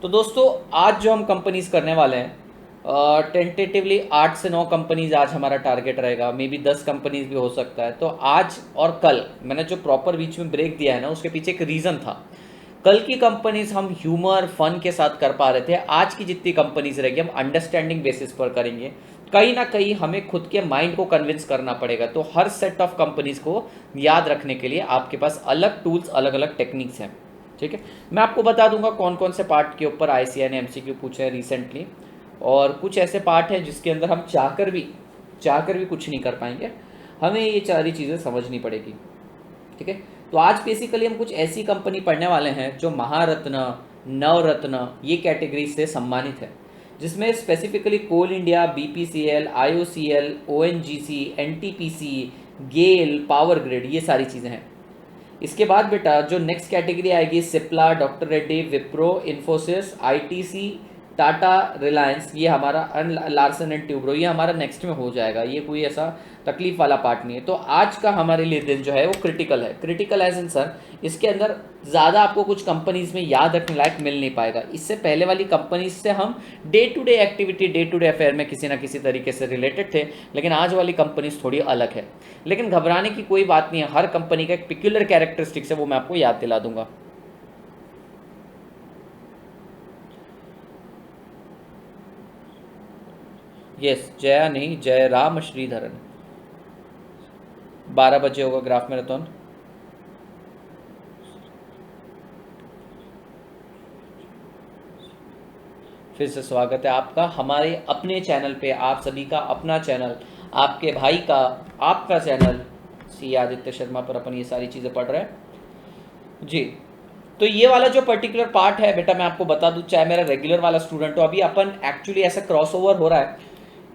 तो दोस्तों आज जो हम कंपनीज करने वाले हैं टेंटेटिवली 8 से 9 कंपनीज आज हमारा टारगेट रहेगा, मे बी 10 कंपनीज भी हो सकता है। तो आज और कल मैंने जो प्रॉपर बीच में ब्रेक दिया है ना, उसके पीछे एक रीज़न था। कल की कंपनीज हम ह्यूमर फन के साथ कर पा रहे थे, आज की जितनी कंपनीज रहेगी हम अंडरस्टैंडिंग बेसिस पर करेंगे। कहीं ना कहीं हमें खुद के माइंड को कन्विंस करना पड़ेगा। तो हर सेट ऑफ कंपनीज को याद रखने के लिए आपके पास अलग टूल्स, अलग अलग टेक्निक्स हैं। ठीक है, मैं आपको बता दूंगा कौन कौन से पार्ट के ऊपर आईसीआई ने एमसीक्यू पूछे हैं रिसेंटली, और कुछ ऐसे पार्ट हैं जिसके अंदर हम चाहकर भी कुछ नहीं कर पाएंगे। हमें ये सारी चीज़ें समझनी पड़ेगी। ठीक है, तो आज बेसिकली हम कुछ ऐसी कंपनी पढ़ने वाले हैं जो महारत्न, नवरत्न ये कैटेगरी से सम्मानित है, जिसमें specifically Coal India, BPCL, IOCL, ONGC, NTPC, GAIL, power grid, ये सारी चीज़ें हैं। इसके बाद बेटा जो नेक्स्ट कैटेगरी आएगी, सिप्ला, डॉक्टर रेड्डी, विप्रो, इन्फोसिस, आईटीसी, टाटा, रिलायंस, ये हमारा लार्सन एंड ट्यूब्रो, ये हमारा नेक्स्ट में हो जाएगा। ये कोई ऐसा तकलीफ वाला पार्ट नहीं है। तो आज का हमारे लिए दिन जो है वो क्रिटिकल है। क्रिटिकल एज इन सर, इसके अंदर ज़्यादा आपको कुछ कंपनीज में याद रखने लायक मिल नहीं पाएगा। इससे पहले वाली कंपनीज से हम day to day activity, day to day affair में किसी ना किसी तरीके से रिलेटेड थे, लेकिन आज वाली कंपनीज थोड़ी अलग है। लेकिन घबराने की कोई बात नहीं है, हर कंपनी का एक पिक्यूलर कैरेक्टरिस्टिक्स है, वो मैं आपको याद दिला दूंगा। यस, जया नहीं, जयराम श्रीधरन। 12 बजे होगा ग्राफ मैराथन। फिर से स्वागत है आपका हमारे अपने चैनल पे, आप सभी का अपना चैनल, आपके भाई का, आपका चैनल सी आदित्य शर्मा पर अपन ये सारी चीज़ें पढ़ रहे हैं जी। तो ये वाला जो पर्टिकुलर पार्ट है बेटा, मैं आपको बता दूं, चाहे मेरा रेगुलर वाला स्टूडेंट हो, अभी अपन एक्चुअली ऐसा क्रॉसओवर हो रहा है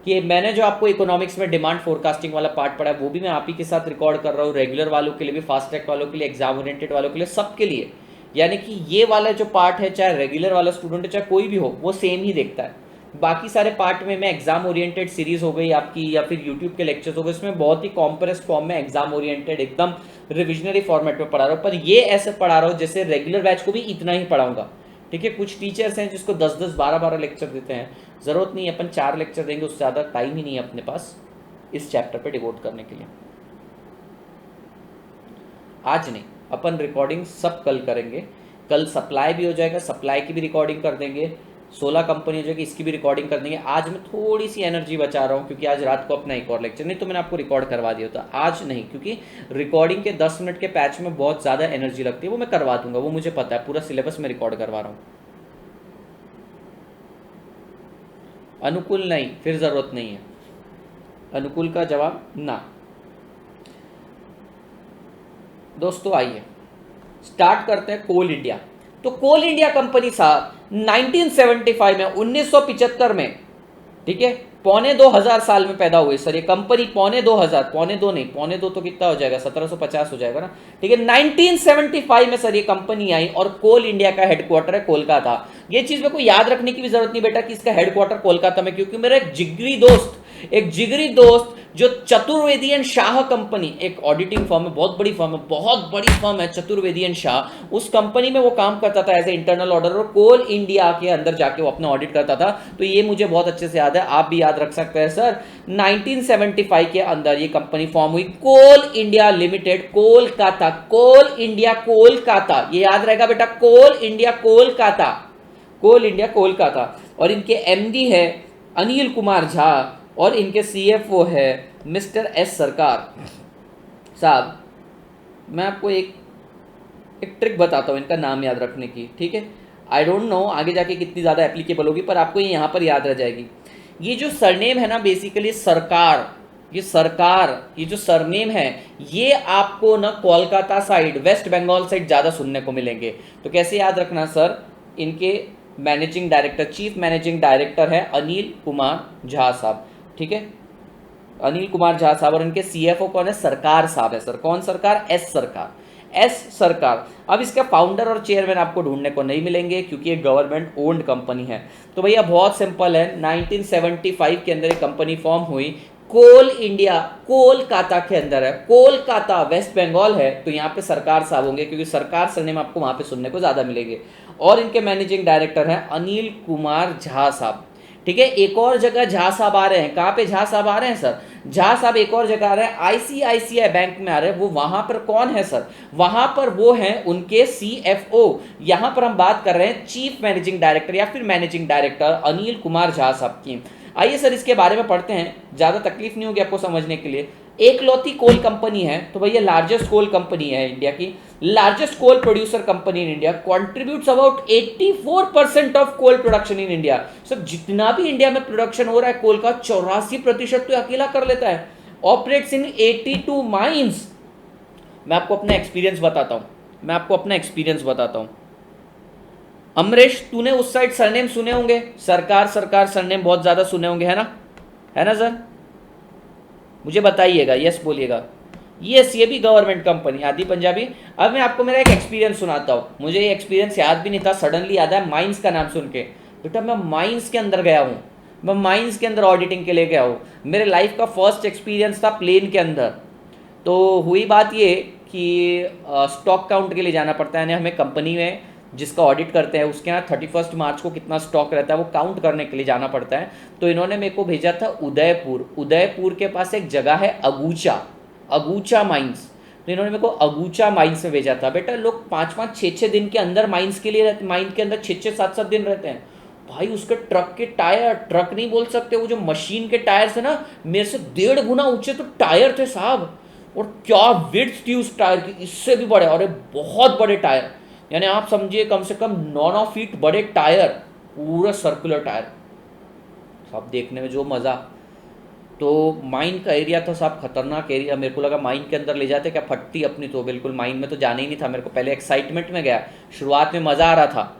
कि मैंने जो आपको इकोनॉमिक्स में डिमांड फोरकास्टिंग वाला पार्ट पढ़ा है, वो भी मैं आप ही के साथ रिकॉर्ड कर रहा हूँ, रेगुलर वालों के लिए भी, फास्ट ट्रैक वालों के लिए, एग्जाम ओरिएंटेड वालों के लिए, सबके लिए। यानी कि ये वाला जो पार्ट है, चाहे रेगुलर वाला स्टूडेंट है चाहे कोई भी हो, वो सेम ही देखता है। बाकी सारे पार्ट में मैं एग्जाम ओरिएंटेड सीरीज हो गई आपकी, या फिर यूट्यूब के लेक्चर्स हो गए, इसमें बहुत ही कॉम्प्रेस्ड फॉर्म में एग्जाम ओरिएंटेड एकदम रिविजनरी फॉर्मेट में पढ़ा रहा हूँ। पर ये ऐसे पढ़ा रहा हूँ जैसे रेगुलर बैच को भी इतना ही पढ़ाऊंगा। ठीक है, कुछ टीचर्स हैं जिसको 10-10, 12-12 लेक्चर देते हैं, ज़रूरत नहीं है अपन 4 लेक्चर देंगे, उससे ज़्यादा टाइम ही नहीं है अपने पास इस चैप्टर पे डिवोट करने के लिए। आज नहीं, अपन रिकॉर्डिंग सब कल करेंगे। कल सप्लाई भी हो जाएगा, सप्लाई की भी रिकॉर्डिंग कर देंगे, 16 कंपनी हो जाएगी, इसकी भी रिकॉर्डिंग कर देंगे। आज मैं थोड़ी सी एनर्जी बचा रहा हूँ क्योंकि आज रात को अपना एक और लेक्चर, नहीं तो मैंने आपको रिकॉर्ड करवा दिया होता। आज नहीं, क्योंकि रिकॉर्डिंग के 10 मिनट के पैच में बहुत ज़्यादा एनर्जी लगती है, वो मैं करवा दूंगा, वो मुझे पता है, पूरा सिलेबस में रिकॉर्ड करवा रहा हूँ। अनुकूल नहीं, फिर ज़रूरत नहीं है। अनुकूल का जवाब ना। दोस्तों आइए स्टार्ट करते हैं कोल इंडिया। तो कोल इंडिया कंपनी साहब 1975 में, 1975 में, ठीक है, पौने 2000 साल में पैदा हुई सर ये कंपनी। पौने 2000, पौने दो नहीं, पौने दो तो कितना हो जाएगा, 1750 हो जाएगा ना। ठीक है, 1975 में सर ये कंपनी आई और कोल इंडिया का हेडक्वार्टर है कोलकाता। ये चीज मेरे को याद रखने की भी जरूरत नहीं बेटा कि इसका हेडक्वार्टर कोलकाता में, क्योंकि मेरा एक जिगरी दोस्त जो चतुर्वेदी एंड शाह कंपनी, एक ऑडिटिंग फर्म है, बहुत बड़ी फर्म है चतुर्वेदी एंड शाह, उस कंपनी में वो काम करता था एज ए इंटरनल ऑडिटर, और कोल इंडिया के अंदर जाके वो अपना ऑडिट करता था। तो ये मुझे बहुत अच्छे से याद है, आप भी याद रख सकते हैं सर। 1975 के अंदर ये कंपनी फॉर्म हुई, कोल इंडिया लिमिटेड, कोलकाता, कोल इंडिया कोलकाता, ये याद रहेगा बेटा, कोल इंडिया कोलकाता, कोल इंडिया कोलकाता। और इनके एमडी है अनिल कुमार झा और इनके सीएफओ है मिस्टर एस सरकार साहब। मैं आपको एक ट्रिक बताता हूँ इनका नाम याद रखने की। ठीक है, आई डोंट नो आगे जाके कितनी ज़्यादा एप्लीकेबल होगी, पर आपको ये यहाँ पर याद रह जाएगी। ये जो सरनेम है ना, बेसिकली सरकार, ये जो सरनेम है, ये आपको ना कोलकाता साइड, वेस्ट बंगाल साइड ज़्यादा सुनने को मिलेंगे। तो कैसे याद रखना सर, इनके managing director, chief managing director है अनिल कुमार झा साहब। ठीक है, अनिल कुमार झा साहब, और इनके सीएफओ कौन है, सरकार साहब है सर। कौन सरकार, एस सरकार। अब इसका फाउंडर और चेयरमैन आपको ढूंढने को नहीं मिलेंगे क्योंकि ये गवर्नमेंट ओन्ड कंपनी है। तो भैया बहुत सिंपल है, 1975 के अंदर एक कंपनी फॉर्म हुई, कोल इंडिया कोलकाता के अंदर है, कोलकाता वेस्ट बंगाल है, तो यहाँ पे सरकार साहब होंगे क्योंकि सरकार सरनेम आपको वहां पे सुनने को ज्यादा मिलेंगे। और इनके मैनेजिंग डायरेक्टर हैं अनिल कुमार झा साहब। ठीक है, एक और जगह झा साहब आ रहे हैं। कहाँ पे झा साहब आ रहे हैं सर? झा साहब एक और जगह आ रहे हैं, आईसीआईसीआई बैंक में आ रहे हैं। वो वहां पर कौन है सर? वहां पर वो हैं उनके सीएफओ। यहां पर हम बात कर रहे हैं चीफ मैनेजिंग डायरेक्टर या फिर मैनेजिंग डायरेक्टर अनिल कुमार झा साहब की। आइए सर इसके बारे में पढ़ते हैं, ज़्यादा तकलीफ नहीं होगी आपको समझने के लिए। एकलौती कोल कंपनी है, तो भैया लार्जेस्ट कोल कंपनी है इंडिया की, largest coal producer company in India, contributes about 84% of coal production in India. Sir जितना भी इंडिया में प्रोडक्शन हो रहा है कोल का 84% तो अकेला कर लेता है। Operates in 82 mines. मैं आपको अपना एक्सपीरियंस बताता हूं, अमरेश तूने उस साइड सरनेम सुने होंगे, सरकार सरकार सरनेम बहुत ज्यादा सुने होंगे, है ना सर? मुझे बताइएगा, यस बोलिएगा। यस, ये भी गवर्नमेंट कंपनी आदि पंजाबी। अब मैं आपको मेरा एक एक्सपीरियंस सुनाता हूँ। मुझे ये एक्सपीरियंस याद भी नहीं था, सडनली याद है माइंस का नाम सुन के। बेटा मैं माइंस के अंदर गया हूँ, मैं माइंस के अंदर ऑडिटिंग के लिए गया हूँ। मेरे लाइफ का फर्स्ट एक्सपीरियंस था प्लेन के अंदर। तो हुई बात ये कि स्टॉक काउंट के लिए जाना पड़ता है, यानी हमें कंपनी में जिसका ऑडिट करते हैं उसके यहाँ 31 मार्च को कितना स्टॉक रहता है वो काउंट करने के लिए जाना पड़ता है। तो इन्होंने मेरे को भेजा था उदयपुर के पास एक जगह है अगूचा माइंस। तो इन्होंने मेरे को अगूचा माइंस में भेजा था। बेटा लोग 5-5, 6-6 दिन के अंदर माइंस के लिए रहते, माइंस के अंदर 6-6, 7-7 दिन रहते हैं। भाई उसके ट्रक के टायर, ट्रक नहीं बोल सकते, वो जो मशीन के टायर थे ना, मेरे से 1.5 गुना ऊंचे तो टायर थे साहब। और क्या विड्थ थी उस टायर की, इससे भी बड़े, और बहुत बड़े टायर, यानी आप समझिए कम से कम 9 फीट बड़े टायर, पूरा सर्कुलर टायर साहब। देखने में जो मज़ा। तो माइन का एरिया था साहब, खतरनाक एरिया। मेरे को लगा माइन के अंदर ले जाते क्या फटती अपनी, तो बिल्कुल माइन में तो जाना ही नहीं था मेरे को। पहले एक्साइटमेंट में गया, शुरुआत में मज़ा आ रहा था,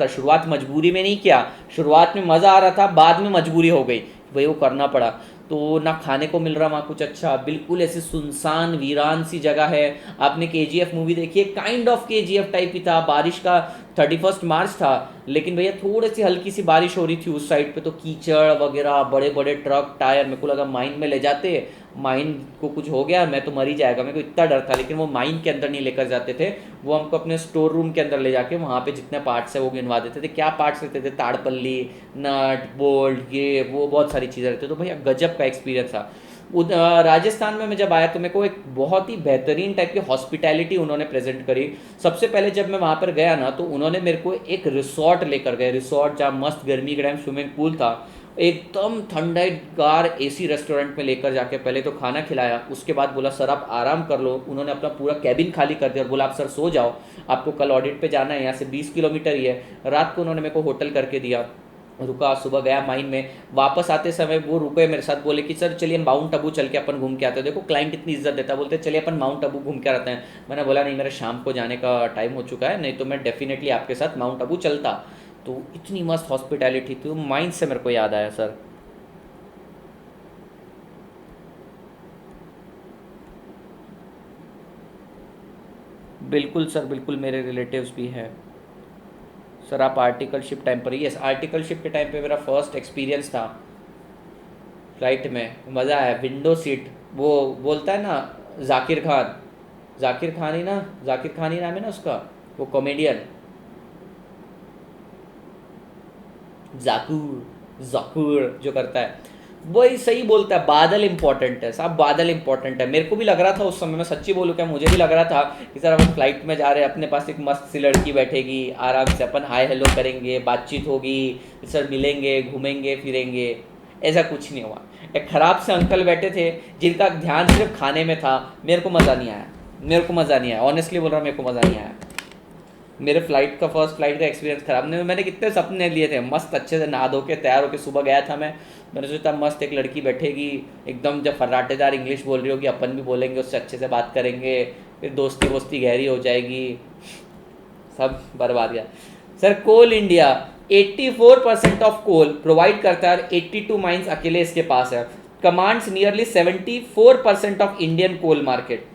शुरुआत मजबूरी में नहीं किया, शुरुआत में मज़ा आ रहा था, बाद में मजबूरी हो गई, भाई वो करना पड़ा। तो ना खाने को मिल रहा वहाँ कुछ अच्छा, बिल्कुल ऐसी सुनसान वीरान सी जगह है। आपने KGF मूवी देखी है, काइंड ऑफ KGF टाइप ही था। बारिश का 31 मार्च था, लेकिन भैया थोड़ी सी हल्की सी बारिश हो रही थी उस साइड पे, तो कीचड़ वगैरह, बड़े बड़े ट्रक टायर। मेरे को लगा माइन में ले जाते, माइन को कुछ हो गया मैं तो मर ही जाएगा, मेरे को इतना डर था। लेकिन वो माइन के अंदर नहीं लेकर जाते थे, वो हमको अपने स्टोर रूम के अंदर ले जाके वहाँ पे जितने पार्ट्स है वो गिनवा देते थे। क्या पार्ट्स रहते थे? ताड़पल्ली, नट, बोल्ट, ये वो बहुत सारी चीज़ें रहती। तो भैया गजब का एक्सपीरियंस था। राजस्थान में मैं जब आया तो मेरे को एक बहुत ही बेहतरीन टाइप की हॉस्पिटैलिटी उन्होंने प्रेजेंट करी। सबसे पहले जब मैं वहाँ पर गया ना, तो उन्होंने मेरे को एक रिसॉर्ट लेकर गए, रिसॉर्ट जहाँ मस्त गर्मी के टाइम स्विमिंग पूल था, एकदम ठंडागार AC रेस्टोरेंट में लेकर जाके पहले तो खाना खिलाया। उसके बाद बोला सर आप आराम कर लो, उन्होंने अपना पूरा कैबिन खाली कर दिया और बोला आप सर सो जाओ, आपको कल ऑडिट पे जाना है, यहाँ से 20 किलोमीटर ही है। रात को उन्होंने मेरे को होटल करके दिया, रुका, सुबह गया माइन में। वापस आते समय वो रुके मेरे साथ, बोले कि सर चलिए माउंट आबू चल के अपन घूम के आते हैं। देखो क्लाइंट इतनी इज्जत देता है, बोलते चलिए अपन माउंट आबू घूम के आते हैं। मैंने बोला नहीं, मेरा शाम को जाने का टाइम हो चुका है, नहीं तो मैं डेफिनेटली आपके साथ माउंट आबू चलता। तो इतनी मस्त हॉस्पिटैलिटी थी, माइन से मेरे को याद आया सर। बिल्कुल सर, बिल्कुल मेरे रिलेटिव्स भी हैं सर। आप आर्टिकलशिप टाइम पर, यस आर्टिकलशिप के टाइम पे मेरा फर्स्ट एक्सपीरियंस था फ्लाइट में, मज़ा आया। विंडो सीट, वो बोलता है ना जाकिर खान ही नाम है ना उसका, वो कॉमेडियन जाकूर जो करता है, वही सही बोलता है। बादल इंपॉर्टेंट है साहब, बादल इंपॉर्टेंट है। मेरे को भी लग रहा था उस समय, मैं सच्ची बोलूँ क्या, मुझे भी लग रहा था कि सर अपन फ्लाइट में जा रहे हैं, अपने पास एक मस्त सी लड़की बैठेगी, आराम से अपन हाय हेलो करेंगे, बातचीत होगी, सर मिलेंगे, घूमेंगे फिरेंगे। ऐसा कुछ नहीं हुआ। एक ख़राब से अंकल बैठे थे जिनका ध्यान सिर्फ खाने में था। मेरे को मज़ा नहीं आया, ऑनेस्टली बोल रहा हूँ, मेरे को मज़ा नहीं आया। मेरे फर्स्ट फ्लाइट का एक्सपीरियंस खराब नहीं। मैंने कितने सपने लिए थे, मस्त अच्छे से नहा धो के तैयार होकर सुबह गया था मैंने सोचा मस्त एक लड़की बैठेगी एकदम, जब फर्राटेदार इंग्लिश बोल रही होगी, अपन भी बोलेंगे उससे, अच्छे से बात करेंगे, फिर दोस्ती गहरी हो जाएगी। सब बर्बाद गया sir. Coal India 84% of coal provide करता है और 82 माइंस अकेले इसके पास है। Commands nearly 74% of Indian coal market.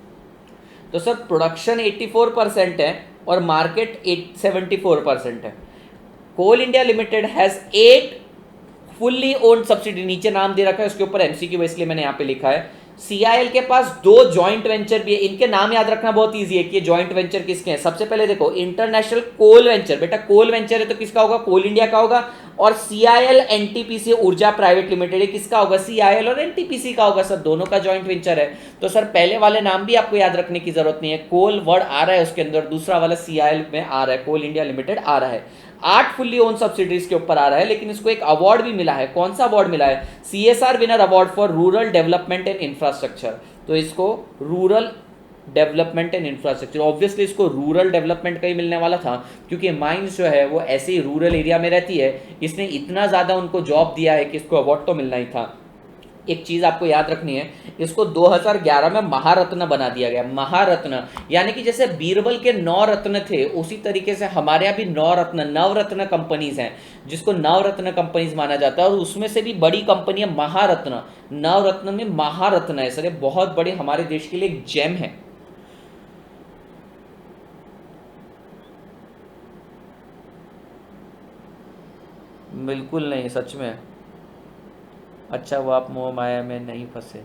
तो सर प्रोडक्शन 84% है और मार्केट 74% है। Coal India Limited has 8 fully owned subsidy, नीचे नाम दे रखा है, उसके ऊपर MCQ, इसलिए मैंने यहाँ पे लिखा है सीआईएल के पास दो जॉइंट वेंचर भी है, इनके नाम याद रखना बहुत इजी है कि ये जॉइंट वेंचर किसके हैं। सबसे पहले देखो इंटरनेशनल कोल वेंचर, बेटा कोल वेंचर है तो किसका होगा, कोल इंडिया का होगा। और सीआईएल एनटीपीसी ऊर्जा प्राइवेट लिमिटेड है, किसका होगा, सीआईएल और एनटीपीसी का होगा सर, दोनों का जॉइंट वेंचर है। तो सर पहले वाले नाम भी आपको याद रखने की जरूरत नहीं है, कोल वर्ड आ रहा है उसके अंदर, दूसरा वाला सीआईएल में आ रहा है, कोल इंडिया लिमिटेड आ रहा है। 8 फुल्ली ओन सब्सिडीज के ऊपर आ रहा है, लेकिन इसको एक अवार्ड भी मिला है। कौन सा अवार्ड मिला है, CSR winner award for rural development and infrastructure. तो इसको rural development and infrastructure, obviously इसको रूरल डेवलपमेंट का ही मिलने वाला था, क्योंकि माइंस जो है वो ऐसे ही रूरल एरिया में रहती है, इसने इतना ज़्यादा उनको जॉब दिया है कि इसको अवार्ड तो मिलना ही था। एक चीज़ आपको याद रखनी है, इसको 2011 में महारत्न बना दिया गया, महारत्न, यानी कि जैसे बीरबल के 9 रत्न थे, उसी तरीके से हमारे यहाँ भी 9 रत्न, नवरत्न कंपनीज हैं, जिसको नवरत्न कंपनीज माना जाता है। और उसमें से भी बड़ी कंपनी है महारत्न, नवरत्न में महारत्न है सर, ये बहुत बड़ी हमारे देश के लिए एक जेम है। बिल्कुल नहीं, सच में। अच्छा वो आप मोह माया में नहीं फंसे,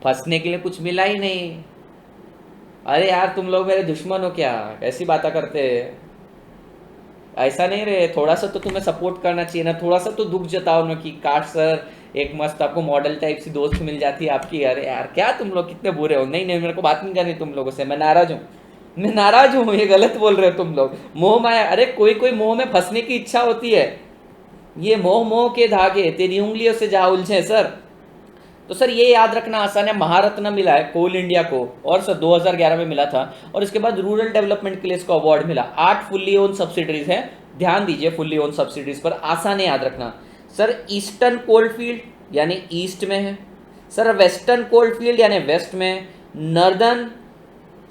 फंसने के लिए कुछ मिला ही नहीं। अरे यार तुम लोग मेरे दुश्मन हो क्या, कैसी बातें करते हैं, ऐसा नहीं रहे, थोड़ा सा तो तुम्हें सपोर्ट करना चाहिए ना, थोड़ा सा तो दुख जताओ ना कि काश सर एक मस्त आपको मॉडल टाइप सी दोस्त मिल जाती है आपकी। अरे यार क्या तुम लोग कितने बुरे हो, नहीं नहीं मेरे को बात नहीं करनी तुम लोगों से, मैं नाराज हूँ, मैं नाराज हूँ, ये गलत बोल रहे हो तुम लोग। मोह माया, अरे कोई कोई मोह में फंसने की इच्छा होती है, ये मोह मोह के धागे तेरी उंगलियों से जा उलझे सर। तो सर ये याद रखना आसान है, महारत्न मिला है कोल इंडिया को, और सर 2011 में मिला था, और इसके बाद रूरल डेवलपमेंट के लिए इसको अवार्ड मिला। 8 फुल्ली ओन सब्सिडीज हैं, ध्यान दीजिए फुल्ली ओन सब्सिडीज पर, आसान है याद रखना। सर ईस्टर्न कोलफील्ड यानी ईस्ट में है, सर वेस्टर्न कोलफील्ड यानी वेस्ट में, northern,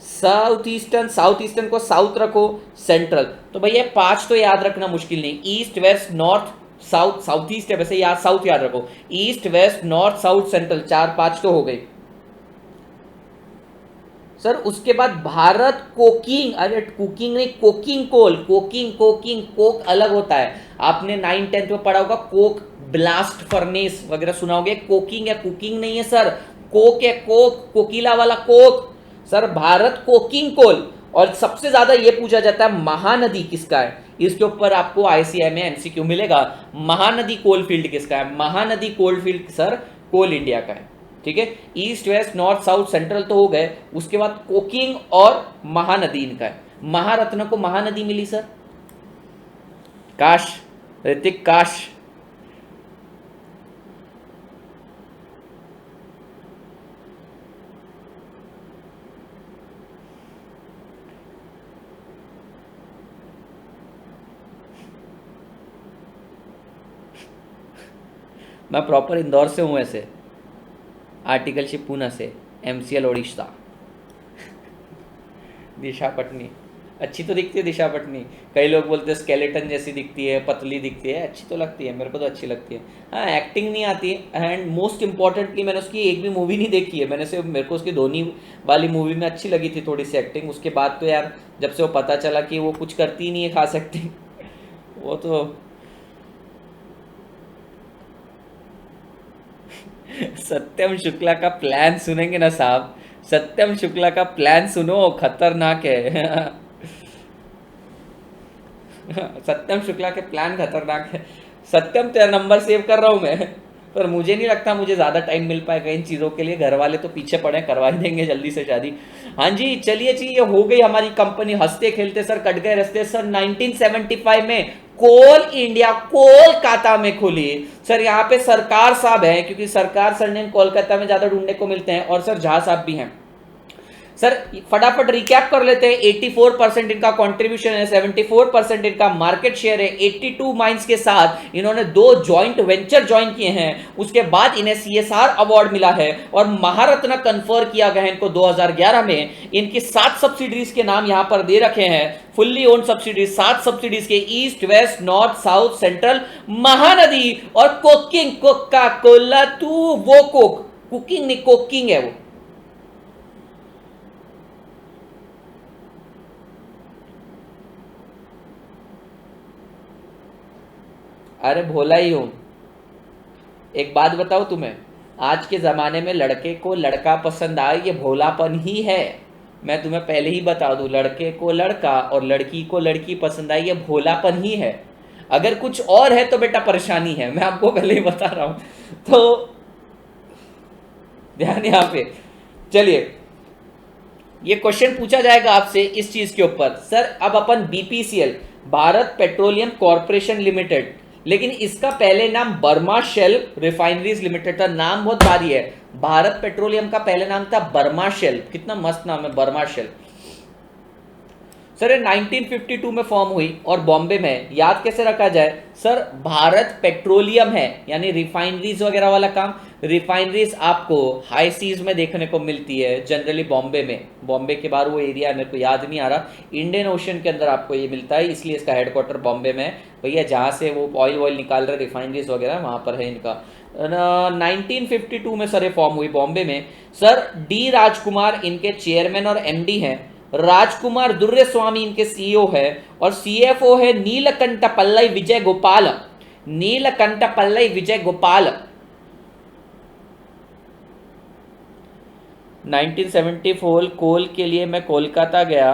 south eastern, south eastern को साउथ रखो, सेंट्रल। तो भैया 5 तो याद रखना मुश्किल नहीं, east west north south, south east है वैसे, याद साउथ याद रखो, east west north south central, 4-5 तो हो गई। सर उसके बाद भारत कोकिंग, अरे कुकिंग नहीं, coking coal, coking coking, coke अलग होता है, आपने 9-10 में पढ़ा होगा, कोक ब्लास्ट फर्नेस वगैरह सुना होगा, कोकिंग है, कुकिंग नहीं है सर, कोक है, कोक कोकिला वाला coke sir, Bharat coking coal. और सबसे ज्यादा ये पूछा जाता है महानदी किसका है, इसके ऊपर आपको आईसीआई में एमसीक्यू मिलेगा, महानदी कोलफील्ड किसका है, Mahanadi coalfield sir Coal India का है, ठीक है। East west north south central तो हो गए, उसके बाद कोकिंग और महानदी इनका है। महारत्न को महानदी मिली सर, काश ऋतिक काश। मैं प्रॉपर इंदौर से हूँ ऐसे, आर्टिकलशिप पूना से, एमसीएल उड़ीसा। दिशा पटनी अच्छी तो दिखती है, दिशा पटनी, कई लोग बोलते हैं स्केलेटन जैसी दिखती है, पतली दिखती है, अच्छी तो लगती है, मेरे को तो अच्छी लगती है। हाँ एक्टिंग नहीं आती, एंड मोस्ट इंपॉर्टेंटली मैंने उसकी एक भी मूवी नहीं देखी है, मैंने सिर्फ, मेरे को उसकी धोनी वाली मूवी में अच्छी लगी थी थोड़ी सी एक्टिंग, उसके बाद तो यार जब से वो पता चला कि वो कुछ करती ही नहीं है खास एक्टिंग, वो तो सत्यम शुक्ला का प्लान सुनेंगे ना साहब, सत्यम शुक्ला का प्लान सुनो, खतरनाक है। सत्यम शुक्ला के प्लान खतरनाक है। सत्यम तेरा नंबर सेव कर रहा हूँ मैं, पर मुझे नहीं लगता मुझे ज़्यादा टाइम मिल पाएगा इन चीज़ों के लिए, घर वाले तो पीछे पड़े, करवा ही देंगे जल्दी से शादी। हाँ जी चलिए जी, ये हो गई हमारी कंपनी, हंसते खेलते सर कट गए रस्ते सर। 1975 में कोल इंडिया कोलकाता में खुली सर, यहाँ पे सरकार साहब है, क्योंकि सरकार सरनेम कोलकाता में ज़्यादा ढूंढने को मिलते हैं, और सर झा साहब भी हैं। सर फटाफट रिकैप कर लेते हैं, 84% इनका कंट्रीब्यूशन है, 74% इनका मार्केट शेयर है, 82 माइंस के साथ इन्होंने 2 जॉइंट वेंचर ज्वाइन किए हैं, उसके बाद इन्हें सीएसआर अवार्ड मिला है, और महारत्न कन्फर किया गया है इनको 2011 में। इनकी 7 सब्सिडीज के नाम यहां पर दे रखे हैं, फुल्ली ओन्ड सब्सिडीज, 7 सब्सिडीज के, east west north south central, Mahanadi, और कोकिंग, कोका कोला, तू वो कोक, कुकिंग नहीं कोकिंग है वो। अरे भोला ही हूं, एक बात बताओ तुम्हें, आज के ज़माने में लड़के को लड़का पसंद आए ये भोलापन ही है। मैं तुम्हें पहले ही बता दूं, लड़के को लड़का और लड़की को लड़की पसंद आए ये भोलापन ही है। अगर कुछ और है तो बेटा परेशानी है, मैं आपको पहले ही बता रहा हूं। तो ध्यान यहाँ पे। चलिए, ये क्वेश्चन पूछा जाएगा आपसे इस चीज के ऊपर, सर अब अपन BPCL, Bharat petroleum corporation limited, लेकिन इसका पहले नाम बर्मा शेल रिफाइनरीज लिमिटेड था। नाम बहुत भारी है, भारत पेट्रोलियम का पहले नाम था बर्मा शेल। कितना मस्त नाम है, बर्मा शेल। सर ये 1952 में फॉर्म हुई और बॉम्बे में। याद कैसे रखा जाए सर, भारत पेट्रोलियम है यानी रिफाइनरीज वगैरह वाला काम। रिफाइनरीज आपको हाई सीज में देखने को मिलती है जनरली बॉम्बे में। बॉम्बे के बाहर वो एरिया मेरे को याद नहीं आ रहा, इंडियन ओशन के अंदर आपको ये मिलता है, इसलिए इसका हेडक्वार्टर बॉम्बे में है। भैया जहाँ से वो ऑयल निकाल रहे रिफाइनरीज वगैरह वहाँ पर है इनका। 1952 में सर ये फॉर्म हुई बॉम्बे में। सर डी राजकुमार इनके चेयरमैन और एमडी हैं, राजकुमार दुर्रे स्वामी इनके सीईओ है, और सीएफओ है नीलकंठ पल्लई विजय गोपाल। नीलकंठ पल्लई विजय गोपाल। 1974 कोल के लिए मैं कोलकाता गया,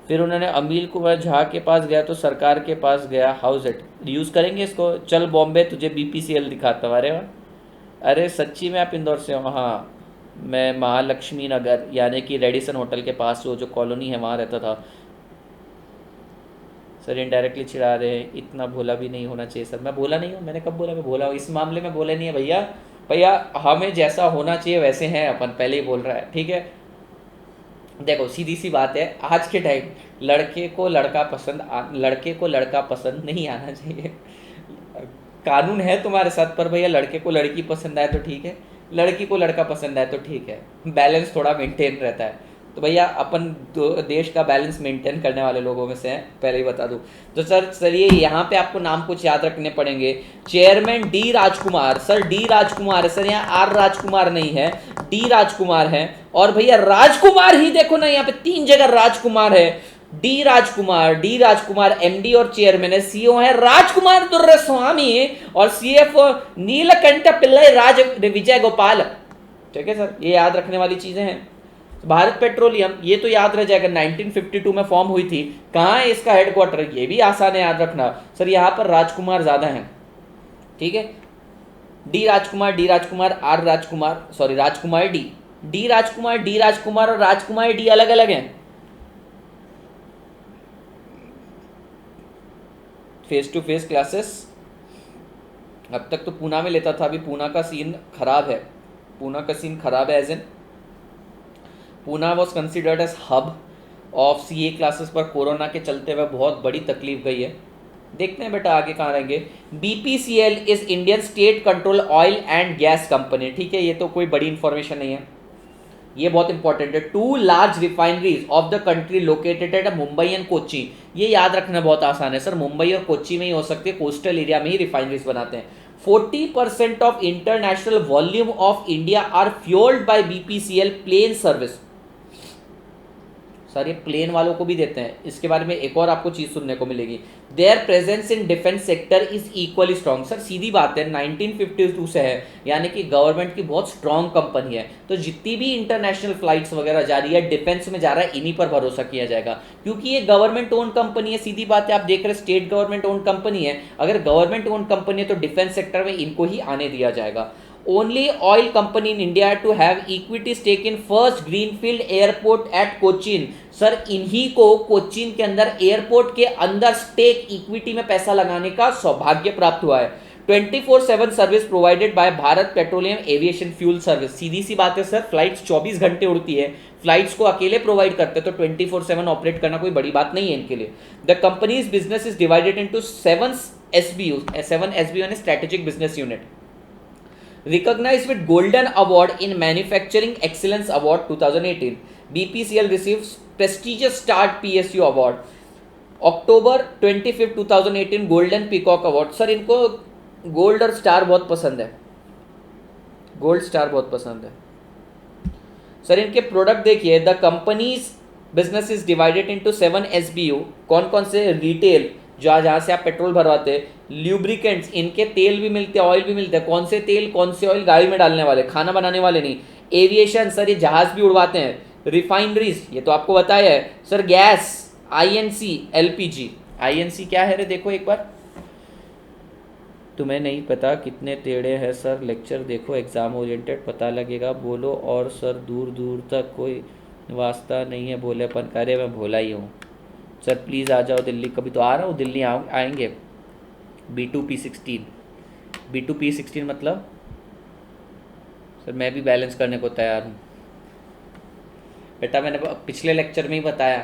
फिर उन्होंने अनिल कुमार झा के पास गया तो सरकार के पास गया। हाउस इट यूज करेंगे इसको, चल बॉम्बे तुझे बीपीसीएल दिखाता हूं। अरे वाह, अरे सच्ची में आप इंदौर से हो? हाँ, मैं महालक्ष्मी नगर यानी कि रेडिसन होटल के पास वो जो कॉलोनी है वहाँ रहता था। सर इनडायरेक्टली चिढ़ा रहे हैं, इतना भोला भी नहीं होना चाहिए। सर मैं भोला नहीं हूँ, मैंने कब बोला मैं भोला हूँ? इस मामले में भोले नहीं है भैया। भैया हमें जैसा होना चाहिए वैसे हैं अपन, पहले ही बोल रहा है, ठीक है। देखो सीधी सी बात है, आज के टाइम लड़के को लड़का पसंद नहीं आना चाहिए। कानून है तुम्हारे साथ, पर भैया लड़के को लड़की पसंद आए तो ठीक है, लड़की को लड़का पसंद आए तो ठीक है, बैलेंस थोड़ा मेंटेन रहता है। तो भैया अपन देश का बैलेंस मेंटेन करने वाले लोगों में से हैं, पहले ही बता दूं। तो सर ये यहाँ पे आपको नाम कुछ याद रखने पड़ेंगे। चेयरमैन डी राजकुमार, सर डी राजकुमार है सर, यहाँ आर राजकुमार नहीं है, डी राजकुमार है। और भैया राजकुमार ही देखो ना, यहाँ पे 3 जगह राजकुमार है। डी राजकुमार एमडी और चेयरमैन है, सीईओ है राजकुमार दुर्रे स्वामी, और सीएफओ नीलकंठ पिल्लई राज विजय गोपाल। ठीक है सर, ये याद रखने वाली चीजें हैं। भारत पेट्रोलियम ये तो याद रह जाएगा, 1952 में फॉर्म हुई थी। कहाँ है इसका हेडक्वार्टर, ये भी आसान है याद रखना सर, यहाँ पर राजकुमार ज्यादा हैं, ठीक है। D Rajkumar R Rajkumar, sorry Rajkumar D Rajkumar और राजकुमार डी अलग अलग हैं। फेस टू फेस क्लासेस अब तक तो पूना में लेता था, अभी पूना का सीन खराब है, as in Poona was considered as hub of CA classes, पर कोरोना के चलते हुए बहुत बड़ी तकलीफ गई है। देखते हैं बेटा आगे कहाँ रहेंगे। BPCL is Indian state control oil and gas company, ठीक है, ये तो कोई बड़ी इंफॉर्मेशन नहीं है, ये बहुत इंपॉर्टेंट है। 2 large refineries of the country located at Mumbai and Kochi, ये याद रखना बहुत आसान है सर, मुंबई और कोच्चि में ही हो सकती है, कोस्टल एरिया में ही रिफाइनरीज बनाते हैं। 40% of international volume of India are fuelled by BPCL plane service. Sir ये प्लेन वालों को भी देते हैं, इसके बारे में एक और आपको चीज सुनने को मिलेगी। Their presence in defence sector is equally strong. Sir सीधी बात है, 1952 से है, यानी कि गवर्नमेंट की बहुत स्ट्रॉन्ग कंपनी है, तो जितनी भी इंटरनेशनल फ्लाइट्स वगैरह जा रही है, डिफेंस में जा रहा है, इन्हीं पर भरोसा किया जाएगा, क्योंकि ये गवर्नमेंट ओन कंपनी है। सीधी बात है, आप देख रहे स्टेट गवर्नमेंट ओन कंपनी है, अगर गवर्नमेंट ओन कंपनी है तो डिफेंस सेक्टर में इनको ही आने दिया जाएगा। Only oil company in India to have equity stake in first greenfield airport at Cochin। Sir इन्हीं को कोचीन के अंदर एयरपोर्ट के अंदर स्टेक इक्विटी में पैसा लगाने का सौभाग्य प्राप्त हुआ है। 24/7 service provided by Bharat petroleum aviation fuel service. सीधी सी बात है सर, फ्लाइट्स 24 घंटे उड़ती है, फ्लाइट्स को अकेले प्रोवाइड करते तो 24/7 ऑपरेट करना कोई बड़ी बात नहीं है इनके लिए। The companies business is divided into 7 SBU यानी strategic business unit. Recognized with Golden Award in Manufacturing Excellence Award 2018, BPCL receives prestigious Start PSU Award। October 25, 2018 Golden Peacock Award। Sir इनको गोल्ड और स्टार बहुत पसंद है, gold star बहुत पसंद है। Sir इनके प्रोडक्ट देखिए, the companies business is divided into 7 SBU। कौन कौन से? रिटेल जहाँ जहाँ से आप पेट्रोल भरवाते हैं, ल्यूब्रिकेंट्स, इनके तेल भी मिलते हैं, ऑयल भी मिलते हैं। कौन से तेल कौन से ऑयल? गाड़ी में डालने वाले, खाना बनाने वाले नहीं। एविएशन सर, ये जहाज भी उड़वाते हैं। रिफाइनरीज, ये तो आपको बताया है sir. Gas, INC, LPG. INC क्या है रे? देखो एक बार। तुम्हें नहीं पता कितने टेढ़े हैं सर, लेक्चर देखो, एग्जाम ओरिएंटेड पता लगेगा। बोलो और सर, दूर दूर तक कोई वास्ता नहीं है भोलेपन का। अरे मैं भोला ही हूँ सर, प्लीज़ आ जाओ दिल्ली। कभी तो आ रहा हूँ दिल्ली, आएंगे। B2P16, B2P16 मतलब सर मैं भी बैलेंस करने को तैयार हूँ बेटा। मैंने पिछले लेक्चर में ही बताया,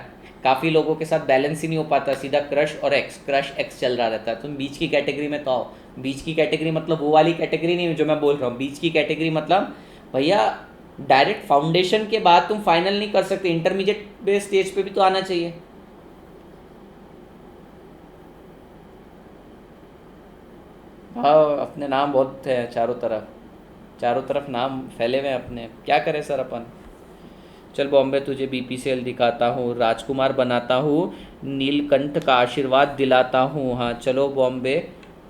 काफ़ी लोगों के साथ बैलेंस ही नहीं हो पाता, सीधा क्रश और एक्स, क्रश एक्स चल रहा रहता है। तुम बीच की कैटेगरी में तो आओ। बीच की कैटेगरी मतलब वो वाली कैटेगरी नहीं जो मैं बोल रहा हूँ। बीच की कैटेगरी मतलब भैया डायरेक्ट फाउंडेशन के बाद तुम फाइनल नहीं कर सकते, इंटरमीडिएट स्टेज पे भी तो आना चाहिए। हाँ, अपने नाम बहुत है चारों तरफ, चारों तरफ नाम फैले हुए हैं अपने, क्या करें सर अपन। चल बॉम्बे, तुझे BPCL दिखाता हूँ, राजकुमार बनाता हूँ, नीलकंठ का आशीर्वाद दिलाता हूँ। हाँ चलो बॉम्बे,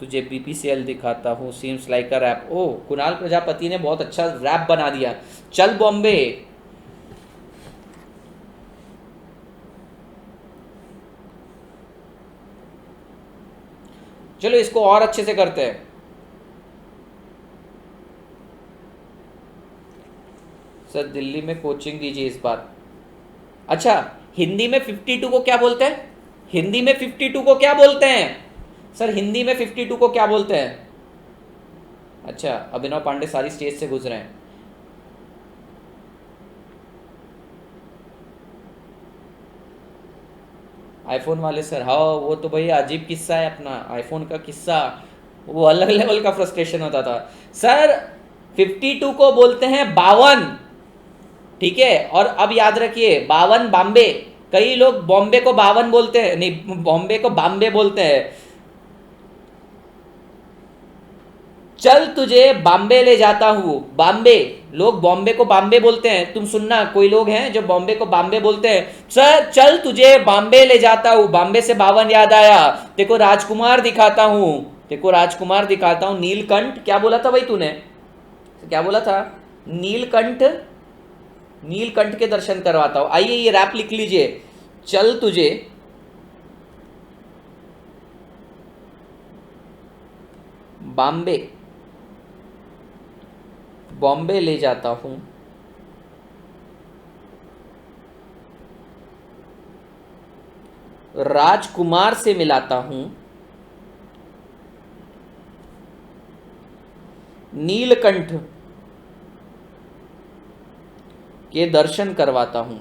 तुझे BPCL दिखाता हूँ। Seems like a rap. ओ, कुणाल प्रजापति ने बहुत अच्छा रैप बना दिया। चल बॉम्बे। चलो इसको और अच्छे से करते हैं। सर दिल्ली में कोचिंग दीजिए इस बार। अच्छा, हिंदी में 52 को क्या बोलते हैं? हिंदी में 52 को क्या बोलते हैं सर? हिंदी में 52 को क्या बोलते हैं? अच्छा, अभिनव पांडे सारी स्टेज से गुजरे हैं। आईफोन वाले सर, हाँ वो तो भैया अजीब किस्सा है अपना आईफोन का किस्सा। वो अलग लेवल का फ्रस्ट्रेशन होता था सर। 52 को बोलते हैं 52, ठीक है। और अब याद रखिए 52 बॉम्बे। कई लोग बॉम्बे को 52 बोलते हैं, नहीं बॉम्बे को बॉम्बे बोलते हैं। चल तुझे बॉम्बे ले जाता हूँ, बॉम्बे। लोग बॉम्बे को बॉम्बे बोलते हैं। तुम सुनना, कोई लोग हैं जो बॉम्बे को बॉम्बे बोलते हैं। सर चल तुझे बॉम्बे ले जाता हूँ, बॉम्बे से 52 याद आया। देखो राजकुमार दिखाता हूँ, देखो राजकुमार दिखाता हूँ। नीलकंठ, क्या बोला था भाई तूने? क्या बोला था? नीलकंठ, नीलकंठ के दर्शन करवाता हूँ। आइए ये रैप लिख लीजिए। चल तुझे बॉम्बे, बॉम्बे ले जाता हूं, राजकुमार से मिलाता हूं, नीलकंठ के दर्शन करवाता हूं।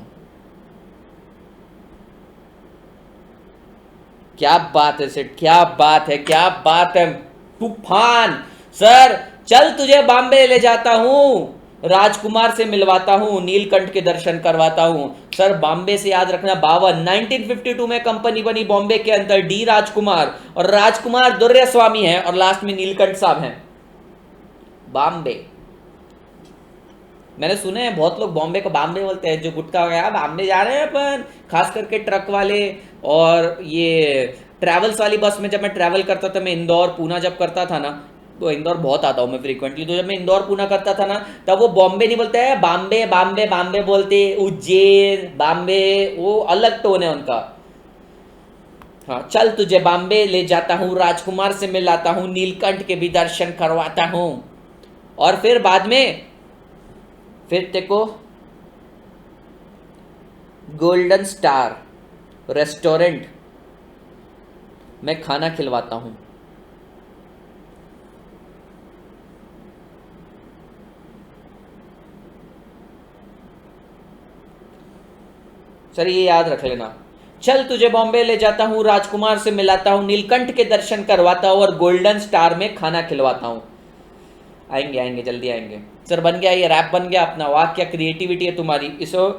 क्या बात है सेठ, क्या बात है, क्या बात है। तूफान। सर चल तुझे बॉम्बे ले जाता हूं, राजकुमार से मिलवाता हूं, नीलकंठ के दर्शन करवाता हूं। सर बॉम्बे से याद रखना 52, 1952 में कंपनी बनी बॉम्बे के अंदर, डी राजकुमार, और राजकुमार दुर्य स्वामी है, और लास्ट में नीलकंठ साहब हैं। बॉम्बे, मैंने सुने हैं बहुत लोग बॉम्बे को बॉम्बे बोलते हैं, जो गुटखा वगैरह बॉम्बे जा रहे हैं अपन, खास करके ट्रक वाले। और ये ट्रैवल्स वाली बस में जब मैं ट्रैवल करता था, मैं इंदौर पूना जब करता था ना, तो इंदौर बहुत आता हूँ मैं फ्रीक्वेंटली, तो जब मैं इंदौर पूना करता था ना, तब वो बॉम्बे नहीं बोलते हैं, बॉम्बे बॉम्बे बॉम्बे बोलते, उज्जैन बॉम्बे, वो अलग टोन है उनका। हाँ, चल तुझे बॉम्बे ले जाता हूँ, राजकुमार से मिलाता हूँ, नीलकंठ के भी दर्शन करवाता हूँ। और फिर बाद में फिर देखो गोल्डन स्टार रेस्टोरेंट में खाना खिलवाता हूं। सर ये याद रख लेना। चल तुझे बॉम्बे ले जाता हूं, राजकुमार से मिलाता हूं, नीलकंठ के दर्शन करवाता हूं, और गोल्डन स्टार में खाना खिलवाता हूं। आएंगे आएंगे, जल्दी आएंगे सर। बन गया, ये रैप बन गया अपना। वाह क्या क्रिएटिविटी है तुम्हारी। इसको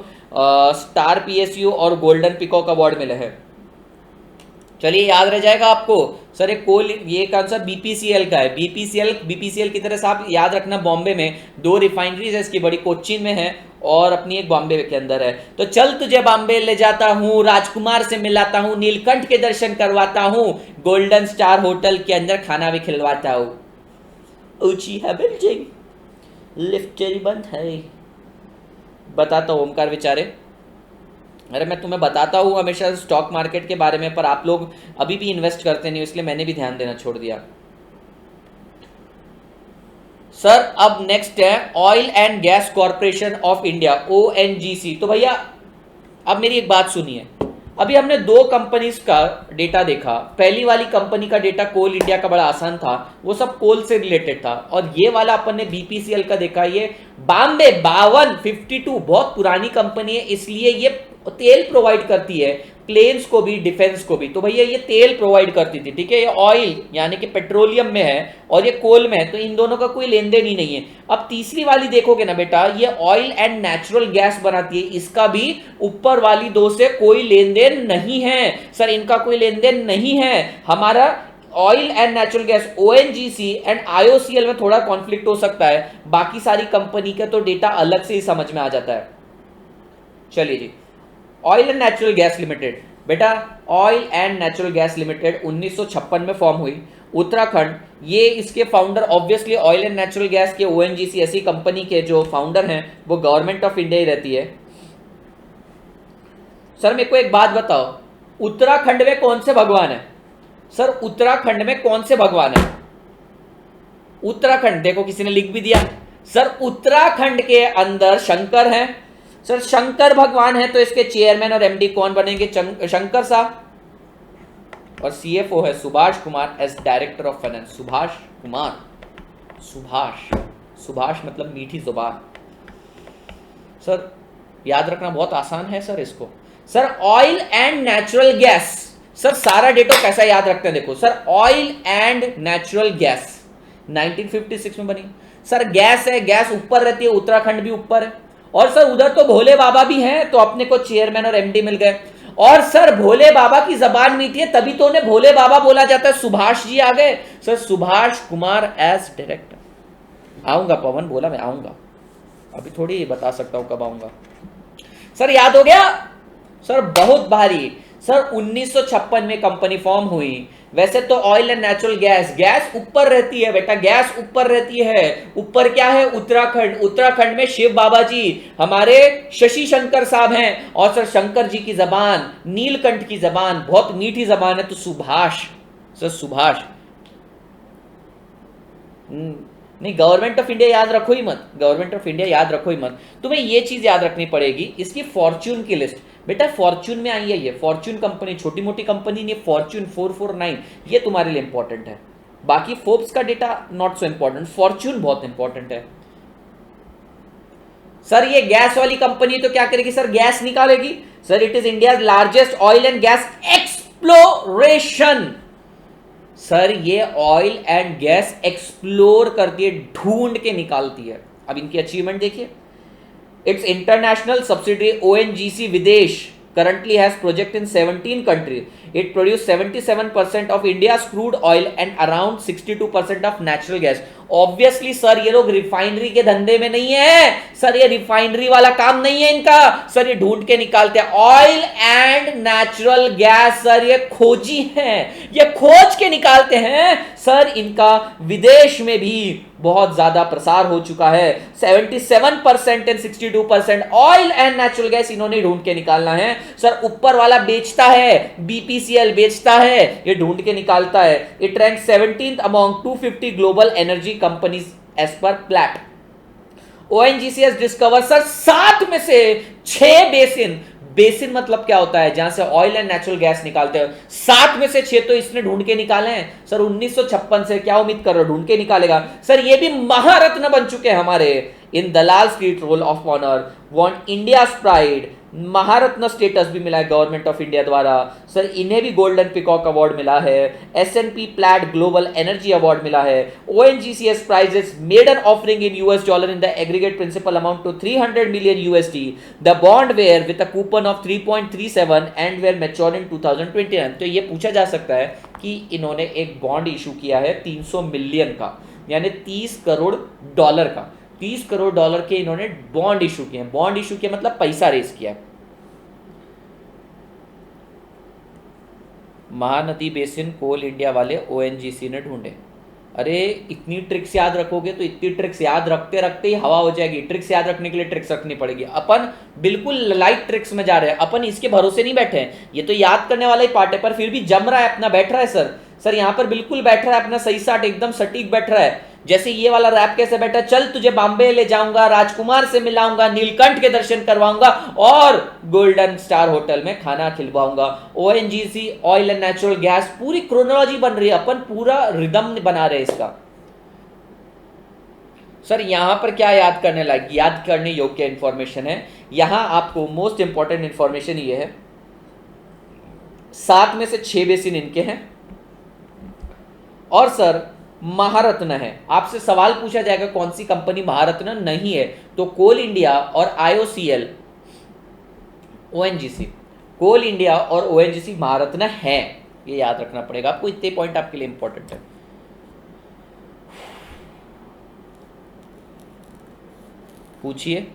स्टार PSU और गोल्डन पिकॉक अवार्ड मिले हैं। चलिए याद रह जाएगा आपको सर। एक कोल, ये कौन सा? BPCL का है। BPCL की तरह से आप याद रखना, बॉम्बे में 2 रिफाइनरीज है इसकी, बड़ी कोच्चि में है और अपनी एक बॉम्बे के अंदर है। तो चल तुझे बॉम्बे ले जाता हूँ, राजकुमार से मिलाता हूँ, नीलकंठ के दर्शन करवाता हूँ, गोल्डन स्टार होटल के अंदर खाना भी खिलवाता हूँ। ऊंची है बिल्डिंग, लिफ्ट तेरी बंद है। बताता हूँ ओमकार बेचारे, अरे मैं तुम्हें बताता हूँ हमेशा स्टॉक मार्केट के बारे में, पर आप लोग अभी भी इन्वेस्ट करते नहीं, इसलिए मैंने भी ध्यान देना छोड़ दिया। सर अब नेक्स्ट है oil and gas corporation of India, ONGC. तो भैया अब मेरी एक बात सुनिए, अभी हमने दो कंपनीज का डेटा देखा। पहली वाली कंपनी का डेटा कोल इंडिया का बड़ा आसान था, वो सब कोल से रिलेटेड था। और ये वाला अपन ने बीपीसीएल का देखा, ये बॉम्बे 52 बहुत पुरानी कंपनी है, इसलिए ये तेल प्रोवाइड करती है प्लेन्स को भी, डिफेंस को भी। तो भैया ये तेल प्रोवाइड करती थी, ठीक है। ये ऑयल यानी कि पेट्रोलियम में है और ये कोल में है, तो इन दोनों का कोई लेन देन ही नहीं है। अब तीसरी वाली देखोगे ना बेटा, ये ऑयल एंड नेचुरल गैस बनाती है, इसका भी ऊपर वाली दो से कोई लेन देन नहीं है सर, इनका कोई लेन देन नहीं है। हमारा oil and natural gas ONGC and IOCL में थोड़ा कॉन्फ्लिक्ट हो सकता है, बाकी सारी कंपनी का तो डेटा अलग से ही समझ में आ जाता है। चलिए जी, oil and natural gas limited, बेटा oil and natural gas limited 1956 में फॉर्म हुई, उत्तराखंड। ये इसके founder obviously oil and natural gas के ओएनजीसी ऐसी कंपनी के जो फाउंडर हैं वो गवर्नमेंट ऑफ इंडिया ही रहती है। सर मेरे को एक बात बताओ, उत्तराखंड में कौन से भगवान है? सर उत्तराखंड में कौन से भगवान है? उत्तराखंड देखो किसी ने लिख भी दिया। सर उत्तराखंड के अंदर शंकर हैं। सर शंकर भगवान है तो इसके चेयरमैन और एमडी कौन बनेंगे? शंकर साहब। और सीएफओ है Subhash Kumar as director of finance. Subhash Kumar, Subhash मतलब मीठी जुबान। सर याद रखना बहुत आसान है सर इसको। Sir oil and natural gas, sir सारा डेटा कैसा याद रखते हैं देखो। Sir oil and natural gas 1956 में बनी। सर गैस है, गैस ऊपर रहती है, उत्तराखंड भी ऊपर है। और सर उधर तो भोले बाबा भी हैं, तो अपने को चेयरमैन और एमडी मिल गए। और सर भोले बाबा की जबान मीठी है, तभी तो उन्हें भोले बाबा बोला जाता है। सुभाष जी आ गए। Sir Subhash Kumar as director. आऊंगा पवन बोला, मैं आऊंगा, अभी थोड़ी बता सकता हूं कब आऊंगा। सर याद हो गया? सर बहुत भारी। सर 1956 में कंपनी फॉर्म हुई। वैसे तो oil and natural gas, gas ऊपर रहती है बेटा, गैस ऊपर रहती है। ऊपर क्या है? उत्तराखंड। उत्तराखंड में शिव बाबा जी हमारे शशि शंकर साहब हैं। और सर शंकर जी की जबान, नीलकंठ की जबान बहुत मीठी जबान है, तो सुभाष। सर सुभाष नहीं, गवर्नमेंट ऑफ इंडिया याद रखो ही मत, गवर्नमेंट ऑफ इंडिया याद रखो ही मत। तुम्हें ये चीज याद रखनी पड़ेगी, इसकी फॉर्च्यून की लिस्ट। बेटा फॉर्च्यून में आई है ये, फॉर्च्यून कंपनी छोटी मोटी कंपनी नहीं, फॉर्च्यून 449, ये तुम्हारे लिए इंपॉर्टेंट है। बाकी फोर्ब्स का data not so important, Fortune बहुत इंपॉर्टेंट है। सर ये गैस वाली कंपनी तो क्या करेगी? सर गैस निकालेगी। Sir it is India largest oil and gas exploration. Sir ये ऑयल एंड गैस एक्सप्लोर करती है, ढूंढ के निकालती है। अब इनकी अचीवमेंट देखिए। इट्स इंटरनेशनल सब्सिडरी ओएनजीसी विदेश currently has project in 17 countries. It produces 77% of India's crude oil and around 62% of natural gas. Obviously sir ये लोग रिफाइनरी के धंधे में नहीं है सर, ये रिफाइनरी वाला काम नहीं है इनका। सर ये ढूंढ के निकालते हैं oil and natural gas. Sir ये खोजी हैं, ये खोज के निकालते हैं। सर इनका विदेश में भी बहुत ज्यादा प्रसार हो चुका है। 77% and 62% oil and natural gas इन्होंने ढूंढ के निकालना है। सर ऊपर वाला बेचता है, बीपीसीएल बेचता है, ये ढूंढ के निकालता है। It rank 17th among 250 global energy companies as per Platts. ONGC has discover sir 7 में से 6 बेसिन। बेसिन मतलब क्या होता है? जहां से ऑयल एंड नेचुरल गैस निकालते हैं। 7 में से 6 तो इसने ढूंढ के निकाले हैं। सर 1956 से क्या उम्मीद कर रहे हो ढूंढ के निकालेगा? सर ये भी महारत्न बन चुके हैं हमारे। In Dalal street roll of honour, won India pride, Maharatna status भी मिला है गवर्नमेंट ऑफ इंडिया द्वारा। सर इन्हें भी गोल्डन पिकॉक अवार्ड मिला है, S&P plate global energy award मिला है। ONGC's prizes made an offering in US dollar in the aggregate principal amount to 300 million USD. The bond were with a coupon of 3.37 and were mature in 2029. तो ये पूछा जा सकता है कि इन्होंने एक बॉन्ड इशू किया है 300 मिलियन का, यानी $30 करोड़ का। 30 करोड़ डॉलर के इन्होंने बॉन्ड इशू किए हैं। बॉन्ड इशू किया मतलब पैसा रेस किया। महानदी बेसिन कोल इंडिया वाले ओएनजीसी ने ढूंढे। अरे इतनी ट्रिक्स याद रखोगे तो इतनी ट्रिक्स याद रखते रखते ही हवा हो जाएगी। ट्रिक्स याद रखने के लिए ट्रिक्स रखनी पड़ेगी। अपन बिल्कुल लाइट ट्रिक्स में जा रहे हैं, अपन इसके भरोसे नहीं बैठे हैं। ये तो याद करने वाला ही पार्ट है, पर फिर भी जम रहा है अपना, बैठ रहा है सर यहाँ पर बिल्कुल बैठ रहा है अपना, सही साट एकदम सटीक बैठ रहा है। जैसे ये वाला रैप कैसे बैठा, चल तुझे बॉम्बे ले जाऊंगा, राजकुमार से मिलाऊंगा, नीलकंठ के दर्शन करवाऊंगा और गोल्डन स्टार होटल में खाना खिलवाऊंगा। ONGC oil and natural gas, पूरी क्रोनोलॉजी बन रही है, अपन पूरा रिदम बना रहे इसका। सर यहां पर क्या याद करने लायक, याद करने योग्य इंफॉर्मेशन है। यहां आपको मोस्ट इंपॉर्टेंट इंफॉर्मेशन ये है, 7 में से 6 बेसिन इनके हैं और सर महारत्न है। आपसे सवाल पूछा जाएगा कौन सी कंपनी महारत्न नहीं है, तो कोल इंडिया और आईओसीएल, ओएनजीसी, कोल इंडिया और ओएनजीसी महारत्न है, ये याद रखना पड़ेगा आपको। इतने पॉइंट आपके लिए इंपॉर्टेंट है। पूछिए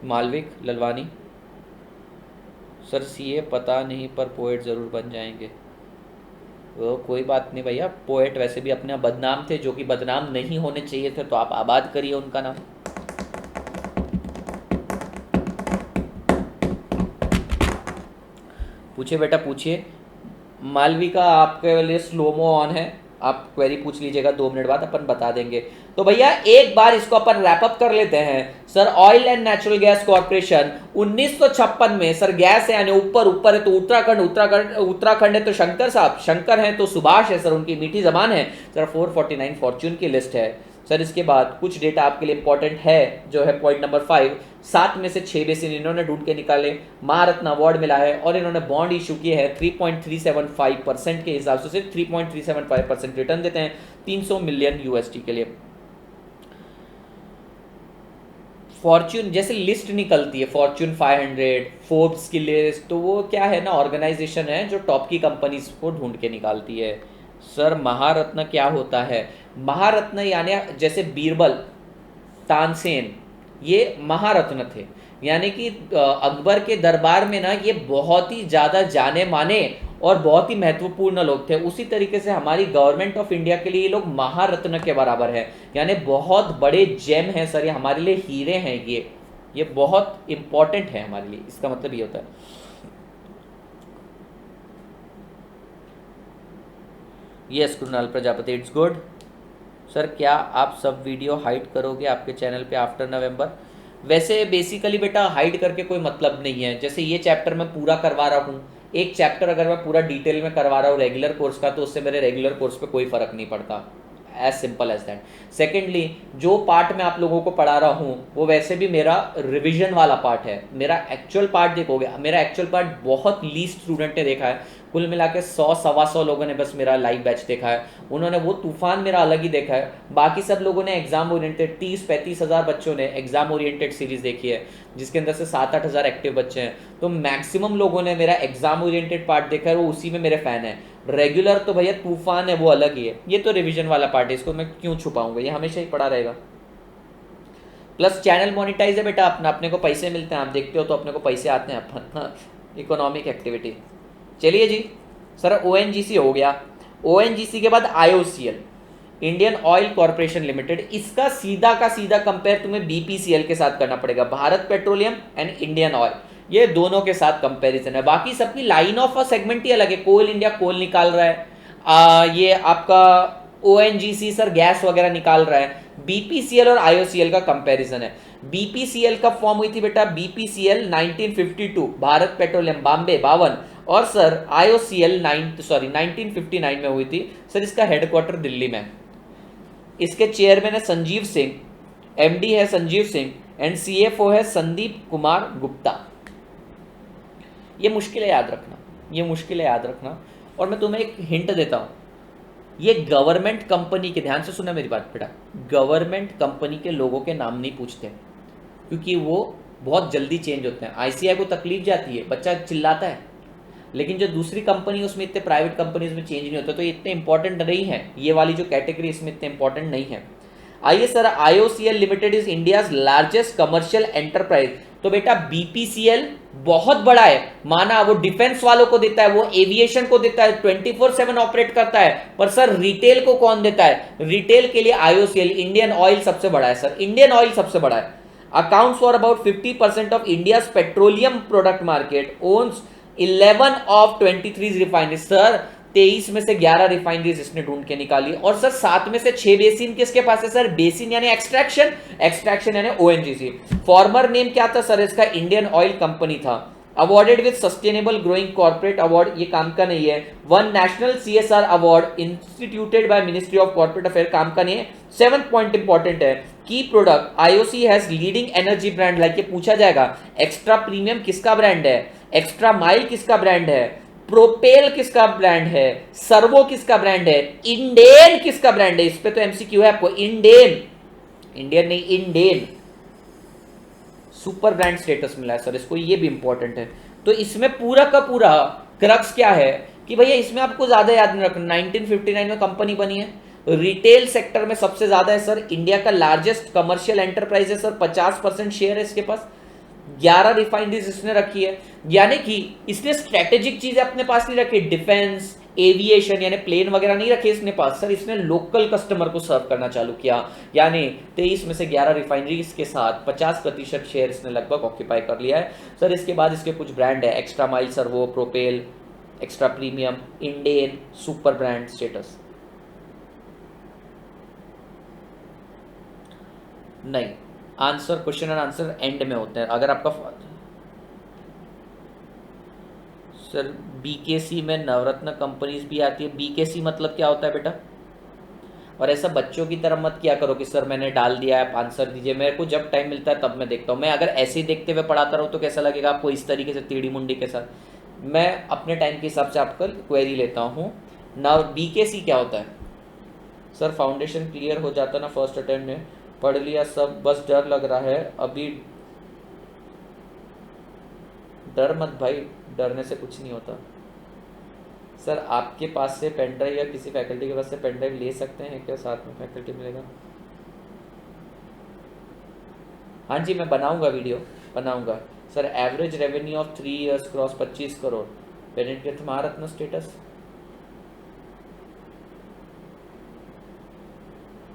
मालविक ललवानी। सर सीए पता नहीं पर पोएट जरूर बन जाएंगे। वो कोई बात नहीं भैया, पोएट वैसे भी अपने बदनाम थे, जो कि बदनाम नहीं होने चाहिए थे, तो आप आबाद करिए उनका नाम। पूछिए बेटा पूछिए। मालविका आपके लिए स्लोमो ऑन है, आप क्वेरी पूछ लीजिएगा, 2 मिनट बाद अपन बता देंगे। तो भैया एक बार इसको अपन रैप अप कर लेते हैं। Sir oil and natural gas corporation 1956 में, सर गैस है यानी ऊपर है तो उत्तराखंड है तो शंकर साहब, शंकर है तो सुभाष है सर, उनकी मीठी जबान है सर। 449 फॉर्च्यून की लिस्ट है सर। इसके बाद कुछ डेटा आपके लिए इंपॉर्टेंट है, जो है पॉइंट नंबर 5, 7 में से 6 बेसिन इन्होंने ढूंढ के निकाले, महारत्न अवार्ड मिला है और इन्होंने बॉन्ड इशू किए हैं 3.375% के हिसाब से, सिर्फ 3.375% रिटर्न देते हैं 300 मिलियन यूएसडी के लिए। फॉर्च्यून जैसे लिस्ट निकलती है, फॉर्च्यून 500, फोर्ब्स की लिस्ट, तो वो क्या है ना, ऑर्गेनाइजेशन है जो टॉप की कंपनीज को ढूंढ के निकालती है। सर महारत्न क्या होता है? महारत्न यानी जैसे बीरबल, तानसेन, ये महारत्न थे, यानी कि अकबर के दरबार में ना ये बहुत ही ज़्यादा जाने माने और बहुत ही महत्वपूर्ण लोग थे। उसी तरीके से हमारी गवर्नमेंट ऑफ इंडिया के लिए ये लोग महारत्न के बराबर है, यानी बहुत बड़े जेम हैं सर, ये हमारे लिए हीरे हैं, ये बहुत इंपॉर्टेंट है हमारे लिए, इसका मतलब ये होता है। Yes Krunal Prajapati, it's good. Sir क्या आप सब वीडियो हाइड करोगे आपके चैनल पे आफ्टर नवंबर? वैसे बेसिकली बेटा हाइड करके कोई मतलब नहीं है। जैसे ये चैप्टर मैं पूरा करवा रहा हूँ, एक चैप्टर अगर मैं पूरा डिटेल में करवा रहा हूँ रेगुलर कोर्स का, तो उससे मेरे रेगुलर कोर्स पे कोई फर्क नहीं पड़ता, as simple as that. Secondly जो पार्ट मैं आप लोगों को पढ़ा रहा हूँ वो वैसे भी मेरा रिविजन वाला पार्ट है। मेरा एक्चुअल पार्ट देखोगे, मेरा एक्चुअल पार्ट बहुत लीस्ट स्टूडेंट ने देखा है, कुल मिला के 100-125 लोगों ने बस मेरा लाइव बैच देखा है, उन्होंने वो तूफान मेरा अलग ही देखा है। बाकी सब लोगों ने एग्जाम ओरिएंटेड, 30-35 हज़ार बच्चों ने एग्जाम ओरिएंटेड सीरीज देखी है, जिसके अंदर से 7-8 हज़ार एक्टिव बच्चे हैं। तो मैक्सिमम लोगों ने मेरा एग्जाम ओरिएंटेड पार्ट देखा है, वो उसी में मेरे फैन है। रेगुलर तो भैया तूफान है, वो अलग ही है। ये तो रिविजन वाला पार्ट है, इसको मैं क्यों छुपाऊंगा, ये हमेशा ही पड़ा रहेगा। प्लस चैनल मोनिटाइज है बेटा अपना, अपने को पैसे मिलते हैं, आप देखते हो तो अपने को पैसे आते हैं अपन, इकोनॉमिक एक्टिविटी। चलिए जी सर, ओएनजीसी हो गया। ओएनजीसी के बाद IOCL, Indian oil corporation limited, इसका सीधा का सीधा कंपेयर तुम्हें बीपीसीएल के साथ करना पड़ेगा, Bharat petroleum and Indian oil, ये दोनों के साथ कंपैरिजन है। बाकी सबकी लाइन ऑफ सेगमेंट ही अलग है। कोल इंडिया कोल निकाल रहा है, ये आपका ओएनजीसी सर गैस वगैरह निकाल रहा है। बीपीसीएल और आईओसीएल का कंपैरिजन है। बीपीसीएल कब फॉर्म हुई थी बेटा? बीपीसीएल 1952, भारत पेट्रोलियम बॉम्बे 52, और सर आईओसीएल 1959 में हुई थी सर। इसका हेडक्वार्टर दिल्ली में, इसके चेयरमैन है संजीव सिंह, एमडी है संजीव सिंह एंड सीएफओ है संदीप कुमार गुप्ता। ये मुश्किल है याद रखना, ये मुश्किल है याद रखना। और मैं तुम्हें एक हिंट देता हूं, ये गवर्नमेंट कंपनी के, ध्यान से सुना मेरी बात बेटा, गवर्नमेंट कंपनी के लोगों के नाम नहीं पूछते, क्योंकि वो बहुत जल्दी चेंज होते हैं। आईसीआई को तकलीफ जाती है, बच्चा चिल्लाता है, लेकिन जो दूसरी कंपनी है उसमें इतने प्राइवेट कंपनीज में चेंज नहीं होता, तो ये इतने इंपॉर्टेंट नहीं है। ये वाली जो कैटेगरी इसमें इतने इंपॉर्टेंट नहीं है। आइए sir, IOCL limited is India's largest commercial enterprise. तो बेटा BPCL बहुत बड़ा है, माना वो डिफेंस वालों को देता है, वो एविएशन को देता है, 24/7 ऑपरेट करता है, पर सर रिटेल को कौन देता है? रिटेल के लिए IOCL, इंडियन ऑयल सबसे बड़ा है सर, इंडियन ऑयल सबसे बड़ा है। Accounts for about 50% of India's petroleum product market, owns 11 of 23 refineries. Sir 23 में से 11 रिफाइनरीज इसने ढूंढ के निकाली, और सर 7 में से 6 बेसिन किसके पास है सर? बेसिन यानी एक्सट्रैक्शन, एक्सट्रैक्शन यानी ONGC। फॉर्मर नेम क्या था सर इसका? इंडियन ऑयल कंपनी था। Awarded with sustainable growing corporate award, ये काम का नहीं है। One national CSR award instituted by ministry of corporate affair, काम का नहीं है। 7th पॉइंट इंपॉर्टेंट है, की product IOC has leading energy brand, like ये पूछा जाएगा, एक्स्ट्रा प्रीमियम किसका ब्रांड है? एक्स्ट्रा माइल किसका ब्रांड है? प्रोपेल किसका ब्रांड है? सर्वो किसका ब्रांड है? इंडेन किसका ब्रांड है? इस पे तो MCQ है आपको, इंडेन, इंडियन नहीं इंडेन, सुपर ब्रांड स्टेटस मिला है सर इसको, ये भी इंपॉर्टेंट है। तो इसमें पूरा का पूरा क्रक्स क्या है कि भैया इसमें आपको ज्यादा याद नहीं रखना, 1959 में कंपनी बनी है, रिटेल सेक्टर में सबसे ज्यादा है सर, इंडिया का लार्जेस्ट कमर्शियल एंटरप्राइज है सर, 50% शेयर है इसके पास, 11 रिफाइनरीज इसने रखी है, यानी कि इसने स्ट्रेटेजिक चीजें अपने पास नहीं रखी, डिफेंस, एविएशन यानी प्लेन वगैरह नहीं रखे इसने पास सर, इसने लोकल कस्टमर को सर्व करना चालू किया, यानी 23 में से 11 रिफाइनरीज के साथ 50% शेयर इसने लगभग ऑक्यूपाई कर लिया है सर। इसके बाद इसके कुछ ब्रांड है, extra mile, Servo, Propel, extra premium, Indane, super brand status. नहीं, answer, question and answer end में होते हैं। अगर आपका सर BKC में नवरत्न कंपनीज भी आती है, BKC मतलब क्या होता है बेटा? और ऐसा बच्चों की तरह मत किया करो कि सर मैंने डाल दिया है आप आंसर दीजिए, मेरे को जब टाइम मिलता है तब मैं देखता हूँ। मैं अगर ऐसे ही देखते हुए पढ़ाता रहूँ तो कैसा लगेगा आपको, इस तरीके से टेढ़ी मुंडी के साथ। मैं अपने टाइम के हिसाब से आपका क्वेरी लेता हूँ। नाउ BKC क्या होता है सर? फाउंडेशन क्लियर हो जाता ना फर्स्ट अटेम्प्ट में, पढ़ लिया सब, बस डर लग रहा है अभी। डर मत भाई, डरने से कुछ नहीं होता सर। आपके पास से पेन ड्राइव या किसी फैकल्टी के पास से पेन ड्राइव ले सकते हैं क्या? साथ में फैकल्टी मिलेगा? हाँ जी, मैं बनाऊंगा वीडियो, बनाऊंगा sir. Average revenue of 3 years cross 25 crore, parent के महारत्न स्टेटस।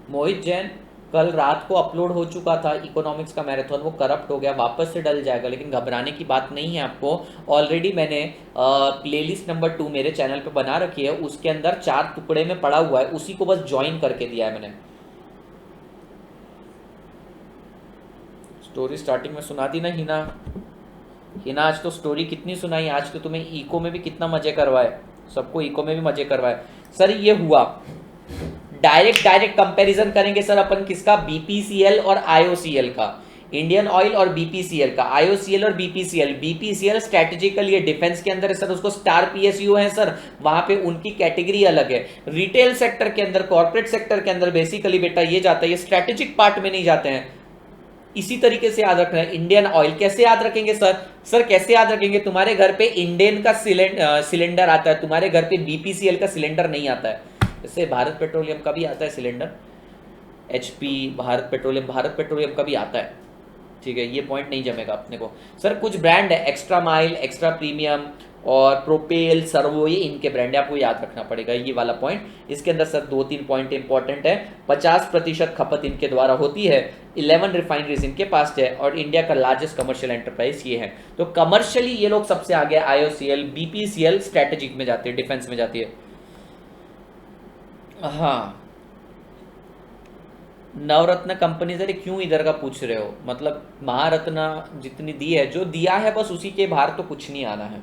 मोहित जैन, कल रात को अपलोड हो चुका था इकोनॉमिक्स का मैराथन, वो करप्ट हो गया, वापस से डल जाएगा, लेकिन घबराने की बात नहीं है आपको। ऑलरेडी मैंने प्लेलिस्ट नंबर 2 मेरे चैनल पे बना रखी है, उसके अंदर 4 टुकड़े में पड़ा हुआ है, उसी को बस ज्वाइन करके दिया है मैंने। स्टोरी स्टार्टिंग में सुना दी ना हिना? हिना आज तो स्टोरी कितनी सुनाई, आज तो तुम्हें इको में भी कितना मजे करवाए, सबको इको में भी मजे करवाए सर। ये हुआ डायरेक्ट कंपैरिजन करेंगे सर अपन किसका? BPCL और IOCL का, इंडियन ऑयल और BPCL का, IOCL और BPCL। BPCL स्ट्रेटेजिकल ये डिफेंस के अंदर है सर, उसको स्टार PSU है सर, वहां पे उनकी कैटेगरी अलग है। रिटेल सेक्टर के अंदर, कॉर्पोरेट सेक्टर के अंदर बेसिकली बेटा ये जाता है, ये स्ट्रेटेजिक पार्ट में नहीं जाते हैं। इसी तरीके से याद रखना है। इंडियन ऑयल कैसे याद रखेंगे सर? सर कैसे याद रखेंगे? तुम्हारे घर पे इंडियन का सिलेंडर आता है, तुम्हारे घर पे BPCL का सिलेंडर नहीं आता है। जैसे भारत पेट्रोलियम का भी आता है सिलेंडर, HP, भारत पेट्रोलियम का भी आता है, ठीक है, ये पॉइंट नहीं जमेगा अपने को। सर कुछ ब्रांड है, एक्स्ट्रा माइल, एक्स्ट्रा प्रीमियम और प्रोपेल, सर्वो, ये इनके ब्रांड है, आपको याद रखना पड़ेगा ये वाला पॉइंट। इसके अंदर सर 2-3 पॉइंट इंपॉर्टेंट है। 50% खपत इनके द्वारा होती है, 11 रिफाइनरीज इनके पास है, और इंडिया का लार्जेस्ट कमर्शियल एंटरप्राइज ये है। तो कमर्शियली ये लोग सबसे आगे, IOCL, BPCL स्ट्रेटेजिक में जाती है, डिफेंस में जाती है। हाँ, नवरत्न कंपनी सर क्यों इधर का पूछ रहे हो? मतलब महारत्न जितनी दी है, जो दिया है बस उसी के बाहर तो कुछ नहीं आना है,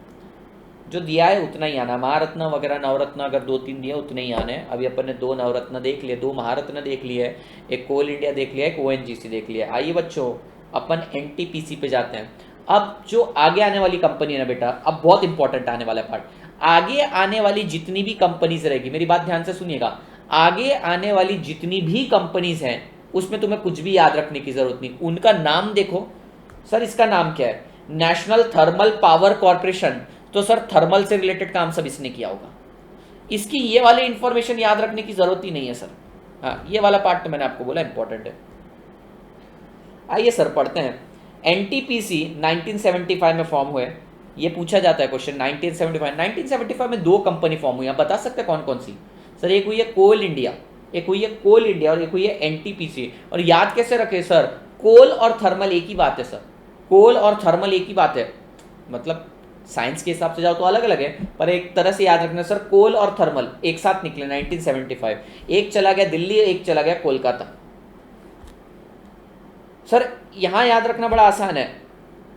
जो दिया है उतना ही आना। महारत्न वगैरह, नवरत्न अगर 2-3 दिए उतने ही आने हैं। अभी अपन ने 2 नवरत्न देख लिए, 2 महारत्न देख लिए, एक कोल इंडिया देख लिया, एक ONGC देख लिया। आइए बच्चों अपन NTPC पे जाते हैं। अब जो आगे आने वाली कंपनी है ना बेटा, अब बहुत इंपॉर्टेंट आने वाला पार्ट, आगे आने वाली जितनी भी कंपनीज रहेगी, मेरी बात ध्यान से सुनिएगा, आगे आने वाली जितनी भी कंपनीज हैं उसमें तुम्हें कुछ भी याद रखने की जरूरत नहीं, उनका नाम देखो। सर इसका नाम क्या है? National thermal power corporation. तो सर थर्मल से रिलेटेड काम सब इसने किया होगा, इसकी ये वाले इंफॉर्मेशन याद रखने की जरूरत ही नहीं है सर, हाँ, ये वाला पार्ट तो मैंने आपको बोला इंपॉर्टेंट है। आइए सर पढ़ते हैं। एनटीपीसी 1975 में फॉर्म हुए, ये पूछा जाता है क्वेश्चन। 1975 में दो कंपनी फॉर्म हुई, आप बता सकते हैं कौन कौन सी? सर एक हुई है कोल इंडिया, एक हुई है कोल इंडिया और एक हुई है एनटीपीसी। और याद कैसे रखे सर? कोल और थर्मल एक ही बात है सर, कोल और थर्मल एक ही बात है। मतलब साइंस के हिसाब से जाओ तो अलग अलग है, पर एक तरह से याद रखना सर, कोल और थर्मल एक साथ निकले 1975। एक चला गया दिल्ली, एक चला गया कोलकाता। सर यहाँ याद रखना बड़ा आसान है।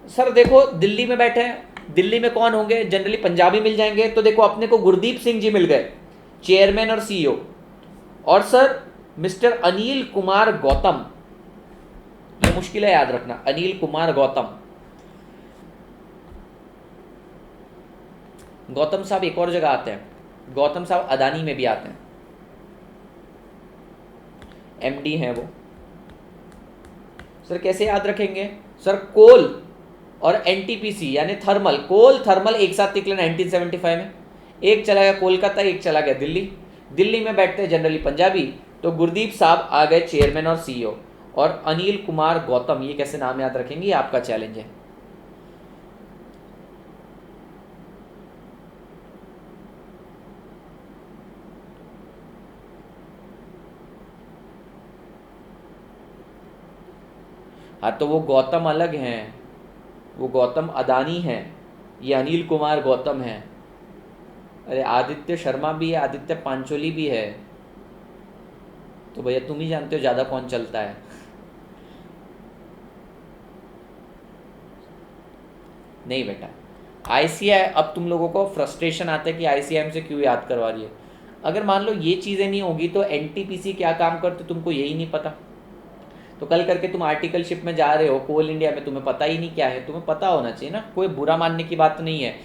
सर देखो दिल्ली में बैठे हैं, दिल्ली में कौन होंगे? जनरली पंजाबी मिल जाएंगे। तो देखो अपने को गुरदीप सिंह जी मिल गए, चेयरमैन और सीईओ। और सर मिस्टर अनिल कुमार गौतम, ये मुश्किल है याद रखना, अनिल कुमार गौतम। गौतम साहब एक और जगह आते हैं, गौतम साहब अदानी में भी आते हैं, एमडी हैं वो। सर कैसे याद रखेंगे? सर कोल और एनटीपीसी यानी थर्मल, कोल थर्मल एक साथ निकले 1975 में। एक चला गया कोलकाता, एक चला गया दिल्ली। दिल्ली में बैठते हैं जनरली पंजाबी, तो गुरदीप साहब आ गए चेयरमैन और सीईओ। और अनिल कुमार गौतम, ये कैसे नाम याद रखेंगे? ये आपका चैलेंज है। हाँ तो वो गौतम अलग हैं, वो गौतम अदानी हैं, ये अनिल कुमार गौतम हैं। अरे आदित्य शर्मा भी है, आदित्य पांचोली भी है। तो भैया तुम ही जानते हो ज़्यादा कौन चलता है। नहीं बेटा, आईसीआई, अब तुम लोगों को फ्रस्ट्रेशन आता है कि आईसीआई हमसे क्यों याद करवा रही है। अगर मान लो ये चीज़ें नहीं होगी तो एनटीपीसी क्या काम करते तुमको यही नहीं पता। तो कल करके तुम आर्टिकलशिप में जा रहे हो कोल इंडिया में, तुम्हें पता ही नहीं क्या है। तुम्हें पता होना चाहिए ना, कोई बुरा मानने की बात नहीं है।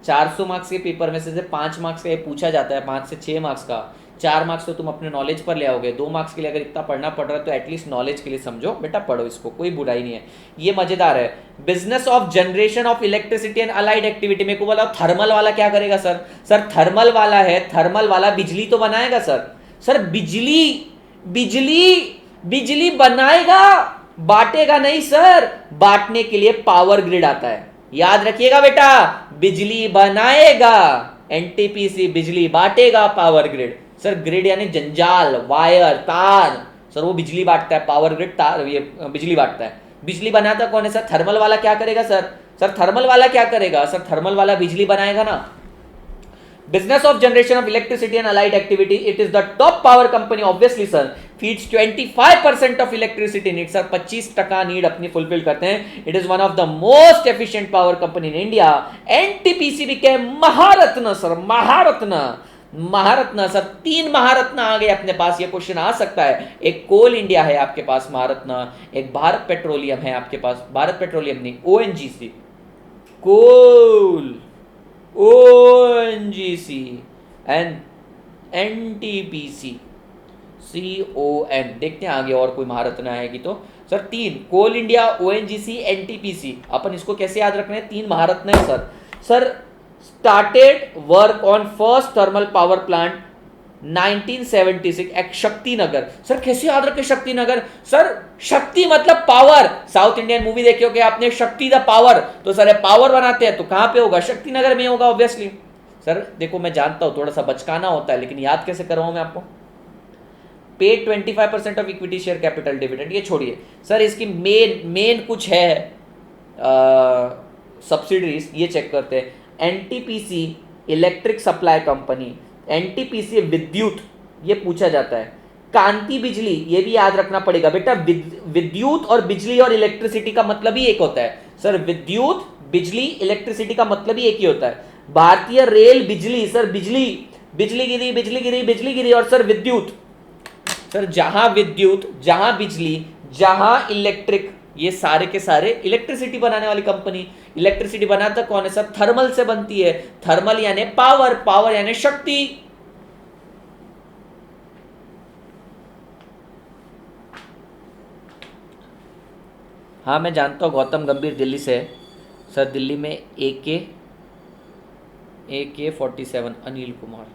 400 मार्क्स के पेपर में से 5 मार्क्स का ये पूछा जाता है, 5 से 6 मार्क्स का। 4 मार्क्स तो तुम अपने नॉलेज पर ले आओगे, 2 मार्क्स के लिए अगर इतना पढ़ना पड़ रहा है तो एटलीस्ट नॉलेज के लिए समझो बेटा, पढ़ो इसको, कोई बुराई नहीं है। ये मजेदार है। Business of generation of electricity and allied activity. मेरे को बोला थर्मल वाला क्या करेगा सर? सर थर्मल वाला है, थर्मल वाला बिजली तो बनाएगा सर। सर बिजली, बिजली बिजली बनाएगा, बांटेगा नहीं सर। बांटने के लिए पावर ग्रिड आता है, याद रखिएगा बेटा। बिजली बनाएगा एनटीपीसी, बिजली बांटेगा पावर ग्रिड। सर ग्रिड यानी जंजाल, वायर, तार। सर वो बिजली बांटता है, पावर ग्रिड तार, ये बिजली बांटता है। बिजली बनाता कौन है सर? थर्मल वाला क्या करेगा सर? सर थर्मल वाला क्या करेगा? सर थर्मल वाला बिजली बनाएगा ना। Business of generation of electricity and allied activity, it is the top power company obviously sir, feeds 25% of electricity needs sir, 25% need अपनी फुलफिल करते हैं। It is one of the most efficient power company in India. NTPC became Maharatna sir, Maharatna, Maharatna sir. 3 महारत्न आ गए अपने पास। ये question आ सकता है। एक कोल India है आपके पास महारत्न, एक भारत पेट्रोलियम है आपके पास, भारत पेट्रोलियम नहीं ONGC, coal, ONGC and NTPC, CON। देखते हैं आगे और कोई महारत्न आएगी तो। Sir 3 coal India, ONGC, NTPC, अपन इसको कैसे याद रखने हैं? 3 महारत्न है sir. Sir started work on first thermal power plant 1976 at Shakti Nagar. Sir कैसे याद रखे शक्ति नगर? सर शक्ति मतलब पावर। साउथ इंडियन मूवी देखी होगी आपने, शक्ति द पावर। तो सर पावर बनाते हैं तो कहां पे होगा? शक्ति नगर में होगा ऑब्वियसली। सर देखो मैं जानता हूं थोड़ा सा बचकाना होता है, लेकिन याद कैसे करवाऊं मैं आपको? Paid 25% of equity share capital dividend, ये छोड़िए सर। इसकी मेन कुछ है सब्सिडरीज, ये चेक करते हैं। NTPC electric supply company, NTPC विद्युत, ये पूछा जाता है। कांति बिजली, ये भी याद रखना पड़ेगा बेटा। विद्युत और बिजली और इलेक्ट्रिसिटी का मतलब ही एक होता है सर। विद्युत, बिजली, इलेक्ट्रिसिटी का मतलब ही एक ही होता है। भारतीय रेल बिजली, सर बिजली, बिजली गिरी, बिजली गिरी, बिजली गिरी। और सर विद्युत, सर जहां विद्युत, जहां बिजली, जहां इलेक्ट्रिक, ये सारे के सारे इलेक्ट्रिसिटी बनाने वाली कंपनी। इलेक्ट्रिसिटी बनाता कौन है सर? थर्मल से बनती है। थर्मल यानी पावर, पावर यानी शक्ति। हाँ मैं जानता हूँ गौतम गंभीर दिल्ली से है सर। दिल्ली में AK-47 अनिल कुमार।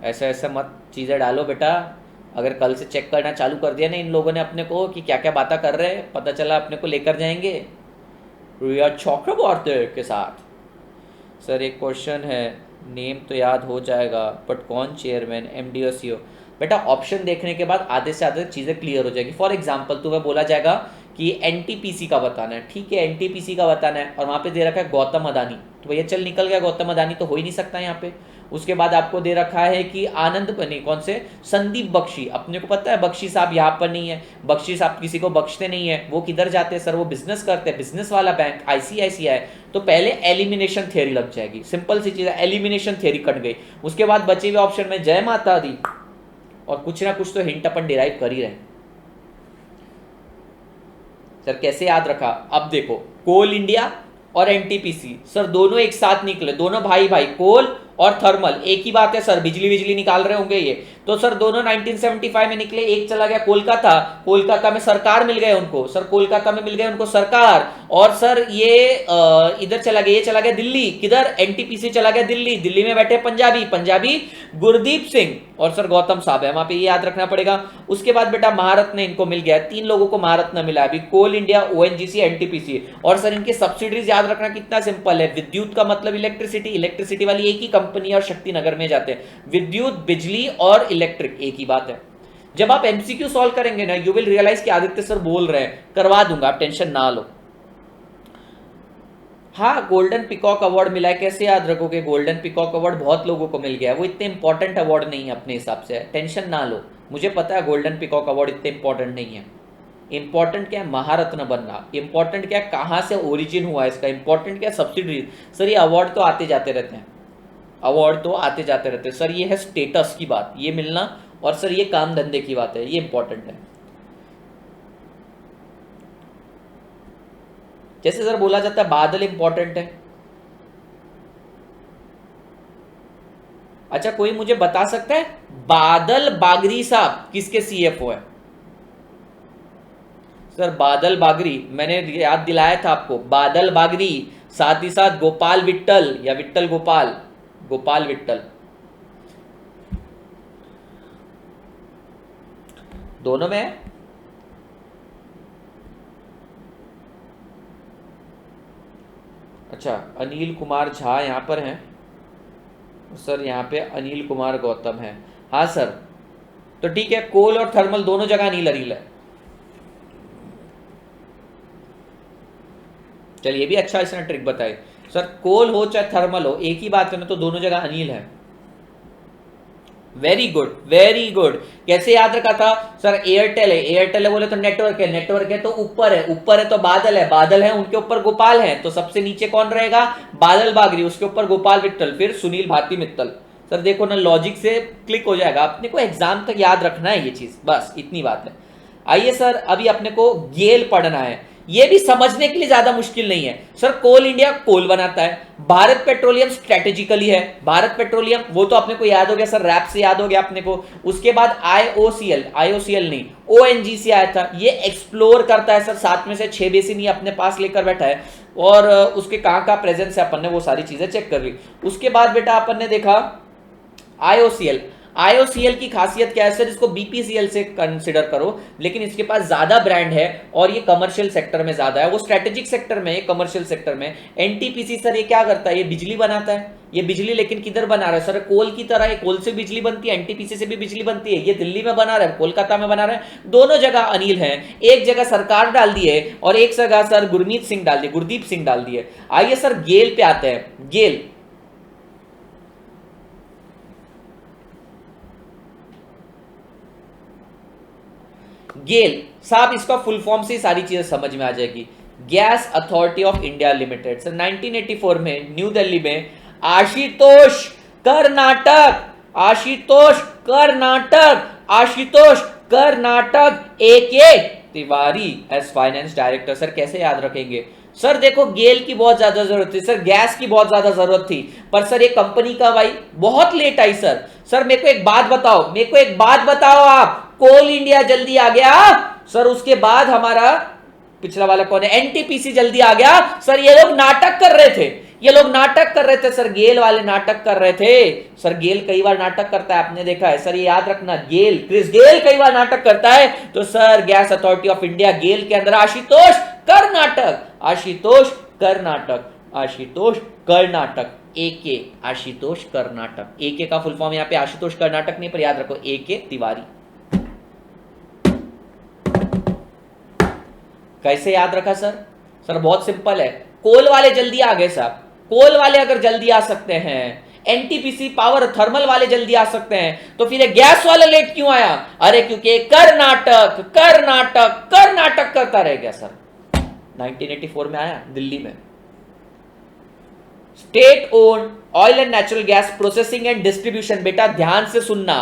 ऐसा ऐसा मत चीज़ें डालो बेटा, अगर कल से चेक करना चालू कर दिया ना इन लोगों ने अपने को कि क्या क्या बातें कर रहे हैं, पता चला अपने को लेकर जाएंगे रिया चक्रवर्ती के साथ। सर एक क्वेश्चन है, नेम तो याद हो जाएगा बट कौन चेयरमैन, एमडी और सीईओ? बेटा ऑप्शन देखने के बाद आधे से आधे चीज़ें क्लियर हो जाएगी। फॉर एग्जांपल तुम्हें बोला जाएगा कि एनटीपीसी का बताना है, ठीक है एनटीपीसी का बताना है, और वहाँ पे दे रखा है गौतम अदानी, तो भैया चल निकल गया, गौतम अदानी तो हो ही नहीं सकता यहाँ पे। उसके बाद आपको दे रखा है कि आनंद नहीं, कौन से, संदीप बख्शी, अपने को पता है बख्शी साहब यहाँ पर नहीं है, बख्शी साहब किसी को बख्शते नहीं है, वो किधर जाते हैं सर, वो बिजनेस करते हैं, बिजनेस वाला बैंक आईसीआईसीआई। तो पहले एलिमिनेशन थियरी लग जाएगी, सिंपल सी चीज है, एलिमिनेशन थियरी कट गई। उसके बाद बचे हुए ऑप्शन में जय माता दी और कुछ ना कुछ तो हिंट अपन डिराइव कर ही रहे। सर कैसे याद रखा, अब देखो कोल इंडिया और एनटीपीसी सर दोनों एक साथ निकले, दोनों भाई भाई, कोल और थर्मल एक ही बात है सर, बिजली बिजली निकाल रहे होंगे ये, तो सर दोनों 1975 में निकले। एक चला गया कोलकाता, कोलकाता में सरकार मिल गए उनको, सर कोलकाता में मिल गए उनको सरकार, और सर ये इधर चला गया, ये चला गया दिल्ली, किधर, एनटीपीसी चला गया दिल्ली, दिल्ली में बैठे पंजाबी, पंजाबी गुरदीप सिंह, और सर गौतम साहब है वहां पे, ये याद रखना पड़ेगा। उसके बाद बेटा महारत्न इनको मिल गया, 3 लोगों को महारत्न मिला अभी, कोल इंडिया, ओएनजीसी, एनटीपीसी। और सर इनके सब्सिडीज याद रखना कितना सिंपल है, विद्युत का मतलब इलेक्ट्रिसिटी, इलेक्ट्रिसिटी वाली एक ही कंपनी और शक्तिनगर में जाते हैं, विद्युत, बिजली और इलेक्ट्रिक एक ही बात है। जब आप एमसीक्यू सॉल्व करेंगे ना यू विल रियलाइज कि आदित्य सर बोल रहे हैं, करवा दूंगा, आप टेंशन ना लो। हाँ गोल्डन पिकॉक अवार्ड मिला है, कैसे याद रखोगे, गोल्डन पिकॉक अवार्ड बहुत लोगों को मिल गया है, वो इतने इंपॉर्टेंट अवार्ड नहीं है अपने हिसाब से, टेंशन ना लो, मुझे पता है गोल्डन पिकॉक अवार्ड इतने इंपॉर्टेंट नहीं है। इंपॉर्टेंट क्या है महारत्न बनना, इंपॉर्टेंट क्या है कहाँ से ओरिजिन हुआ इसका, इंपॉर्टेंट क्या है सब्सिडी। सर ये अवार्ड तो आते जाते रहते हैं, अवार्ड तो आते जाते रहते हैं सर, ये है स्टेटस की बात, ये मिलना, और सर ये काम धंधे की बात है, ये इंपॉर्टेंट है। जैसे सर बोला जाता है बादल इंपॉर्टेंट है, अच्छा कोई मुझे बता सकता है बादल बागरी साहब किसके सीएफओ है? सर बादल बागरी मैंने याद दिलाया था आपको, बादल बागरी, साथ ही साथ गोपाल विट्टल या विट्टल गोपाल, गोपाल विट्टल, दोनों में है। अच्छा अनिल कुमार झा यहाँ पर हैं सर, यहाँ पे अनिल कुमार गौतम है, हाँ सर, तो ठीक है कोल और थर्मल दोनों जगह अनिल अनिल है। चलिए ये भी अच्छा इसने ट्रिक बताई, सर कोल हो चाहे थर्मल हो एक ही बात है ना, तो दोनों जगह अनिल है। वेरी गुड वेरी गुड, कैसे याद रखा था सर, एयरटेल है, एयरटेल है बोले तो नेटवर्क है, नेटवर्क है तो ऊपर है, ऊपर है तो बादल है, बादल है उनके ऊपर गोपाल है, तो सबसे नीचे कौन रहेगा, बादल बागरी, उसके ऊपर गोपाल विट्टल, फिर सुनील भारती मित्तल। सर देखो ना लॉजिक से क्लिक हो जाएगा, अपने को एग्जाम तक याद रखना है ये चीज, बस इतनी बात है। आइए सर अभी अपने को गेल पढ़ना है, ये भी समझने के लिए ज्यादा मुश्किल नहीं है। सर कोल इंडिया कोल बनाता है, भारत पेट्रोलियम स्ट्रेटेजिकली है, भारत पेट्रोलियम वो तो अपने को याद हो गया सर, रैप से याद हो गया अपने को। उसके बाद आईओसीएल, आईओसीएल नहीं ओएनजीसी आया था, ये एक्सप्लोर करता है सर, 7 में से 6 बेसिन ये अपने पास लेकर बैठा है, और उसके कहाँ कहाँ प्रेजेंस है अपन ने वो सारी चीजें चेक कर ली। उसके बाद बेटा अपन ने देखा आईओसीएल, आईओसीएल की खासियत क्या है सर, इसको बीपीसीएल से कंसिडर करो, लेकिन इसके पास ज्यादा ब्रांड है और ये कमर्शियल सेक्टर में ज्यादा है, वो स्ट्रेटेजिक सेक्टर में है, कमर्शियल सेक्टर में। एनटीपीसी सर ये क्या करता है, ये बिजली बनाता है, ये बिजली लेकिन किधर बना रहा है सर, कोल की तरह, कोल से बिजली बनती है, एनटीपीसी से भी बिजली बनती है, ये दिल्ली में बना रहा है, कोलकाता में बना रहा है, दोनों जगह अनिल है, एक जगह सरकार डाल दी है और एक जगह सर गुरमीत सिंह डाल दिए, गुरदीप सिंह डाल दिए। आइए सर गेल पे आते हैं, गेल गेल साहब इसका फुल फॉर्म से सारी चीजें समझ में आ जाएगी, gas authority of India limited. Sir 1984 में न्यू दिल्ली में Ashutosh Karnataka, Ashutosh Karnataka, Ashutosh Karnatak A Tiwari as finance director. Sir कैसे याद रखेंगे सर, देखो गेल की बहुत ज्यादा जरूरत थी सर, गैस की बहुत ज्यादा जरूरत थी, पर सर ये कंपनी कब आई, बहुत लेट आई सर। सर मेरे को एक बात बताओ, मेरे को एक बात बताओ आप, कोल इंडिया जल्दी आ गया सर, उसके बाद हमारा पिछला वाला कौन है, एनटीपीसी जल्दी आ गया सर, ये लोग नाटक कर रहे थे, ये लोग नाटक कर रहे थे सर, गेल वाले नाटक कर रहे थे सर। गेल कई बार नाटक करता है, आपने देखा है सर, ये याद रखना। गेल, क्रिस गेल कई बार नाटक करता है। तो sir gas authority of India, GAIL के अंदर आशुतोष कर्नाटक, आशुतोष कर्नाटक, आशुतोष कर्नाटक, एके आशुतोष कर्नाटक। एके का फुल फॉर्म यहाँ पे आशुतोष कर्नाटक नहीं, पर याद रखो एके तिवारी। कैसे याद रखा सर? सर बहुत सिंपल है, कोल वाले जल्दी आ गए साहब, कोल वाले अगर जल्दी आ सकते हैं, एनटीपीसी पावर थर्मल वाले जल्दी आ सकते हैं, तो फिर गैस वाला लेट क्यों आया? अरे क्योंकि कर्नाटक कर्नाटक कर्नाटक करता रह गया सर। 1984 में आया दिल्ली में। State owned oil and natural gas processing and distribution, बेटा ध्यान से सुनना,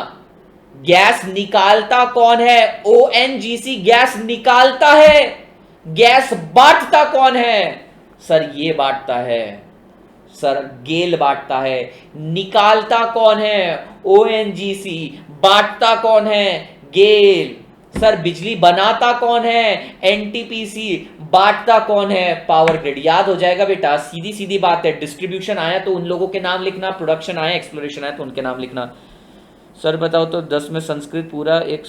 गैस निकालता कौन है? ओएनजीसी गैस निकालता है। गैस बांटता कौन है? सर ये बांटता है सर, गेल बांटता है। निकालता कौन है? ओएनजीसी। बांटता कौन है? गेल। सर बिजली बनाता कौन है? एनटीपीसी। बांटता कौन है? Power grid. याद हो जाएगा बेटा, सीधी सीधी बात है। डिस्ट्रीब्यूशन आया तो उन लोगों के नाम लिखना, प्रोडक्शन आया, एक्सप्लोरेशन आया तो उनके नाम लिखना। सर बताओ तो 10 में संस्कृत पूरा एक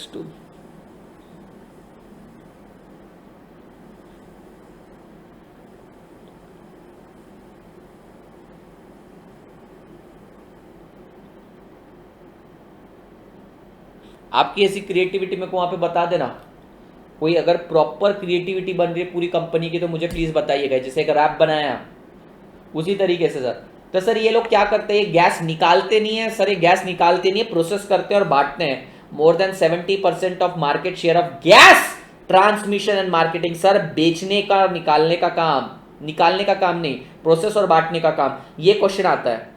आपकी ऐसी क्रिएटिविटी मेरे को वहां पे बता देना। कोई अगर प्रॉपर क्रिएटिविटी बन रही है पूरी कंपनी की तो मुझे प्लीज बताइएगा। जैसे एक रैप बनाया उसी तरीके से सर। तो सर ये लोग क्या करते हैं? गैस निकालते नहीं है सर, ये गैस निकालते नहीं है, प्रोसेस करते हैं और बांटते हैं। More than 70% of market share of gas transmission and marketing. Sir बेचने का, निकालने का काम, निकालने का काम नहीं, प्रोसेस और बांटने का काम। ये क्वेश्चन आता है।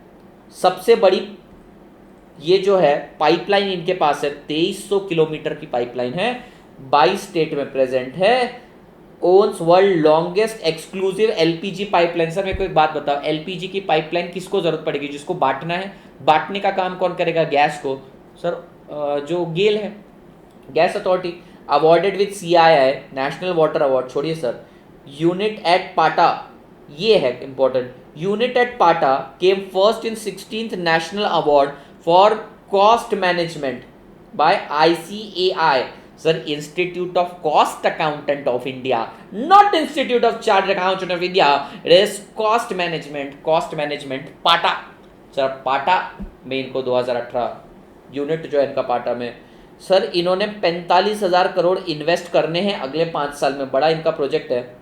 सबसे बड़ी ये जो है पाइपलाइन इनके पास है, 2300 किलोमीटर की पाइपलाइन है, 22 स्टेट में प्रेजेंट है। Owns world longest exclusive LPG pipeline. Sir मेरे को एक बात बताओ, एलपीजी की पाइपलाइन किसको जरूरत पड़ेगी? जिसको बांटना है। बांटने का काम कौन करेगा? गैस को। सर जो गेल है, gas authority. Awarded with CII national water award. छोड़िए सर, यूनिट एट पाटा, ये है इंपॉर्टेंट। यूनिट एट पाटा came first in 16th national award for cost management by ICAI. Sir institute of cost accountant of India, not institute of chart accountant of India. It is cost management, cost management पाटा। Sir पाटा में इनको 2018 unit जो है इनका पाटा में। Sir इन्होंने 45,000 करोड़ इन्वेस्ट करने हैं अगले 5 साल में। बड़ा इनका प्रोजेक्ट है,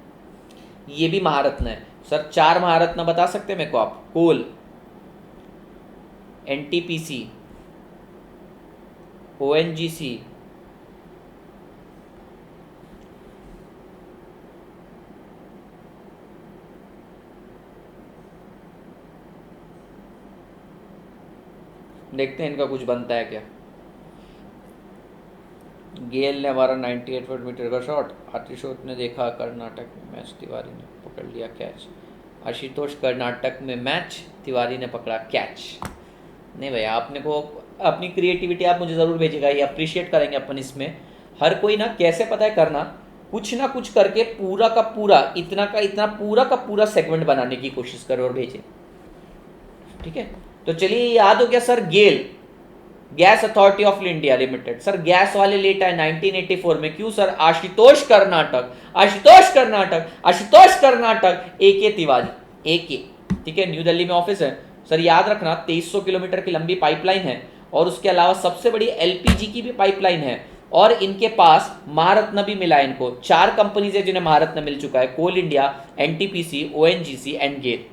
ये भी महारत्न है। सर 4 महारत्न बता सकते हैं मेरे को आप? कोल, एनटीपीसी, ओएनजीसी, देखते हैं इनका कुछ बनता है क्या। गेल ने हमारा 98 मीटर का शॉट, आतिशोत ने देखा कर्नाटक में मैच, तिवारी ने पकड़ लिया कैच। आशुतोष कर्नाटक में मैच, तिवारी ने पकड़ा कैच। नहीं भैया, आपने को अपनी क्रिएटिविटी आप मुझे ज़रूर भेजिएगा, ये अप्रिशिएट करेंगे अपन इसमें। हर कोई ना कैसे पता है करना, कुछ ना कुछ करके पूरा का पूरा, इतना का इतना, पूरा का पूरा सेगमेंट बनाने की कोशिश करो और भेजे। ठीक है, तो चलिए याद हो गया sir. GAIL, gas authority of India limited. Sir gas वाले लेट आए 1984 में, क्यों sir? Ashutosh Karnataka, Ashutosh Karnataka, Ashutosh Karnataka, AK Tiwari, AK. ठीक है, न्यू दिल्ली में ऑफिस है। सर याद रखना 2300 किलोमीटर की लंबी पाइपलाइन है, और उसके अलावा सबसे बड़ी एलपीजी की भी पाइपलाइन है, और इनके पास महारत्न भी मिला है इनको। 4 कंपनीज है जिन्हें महारत्न मिल चुका है, Coal India, NTPC, ONGC and GAIL.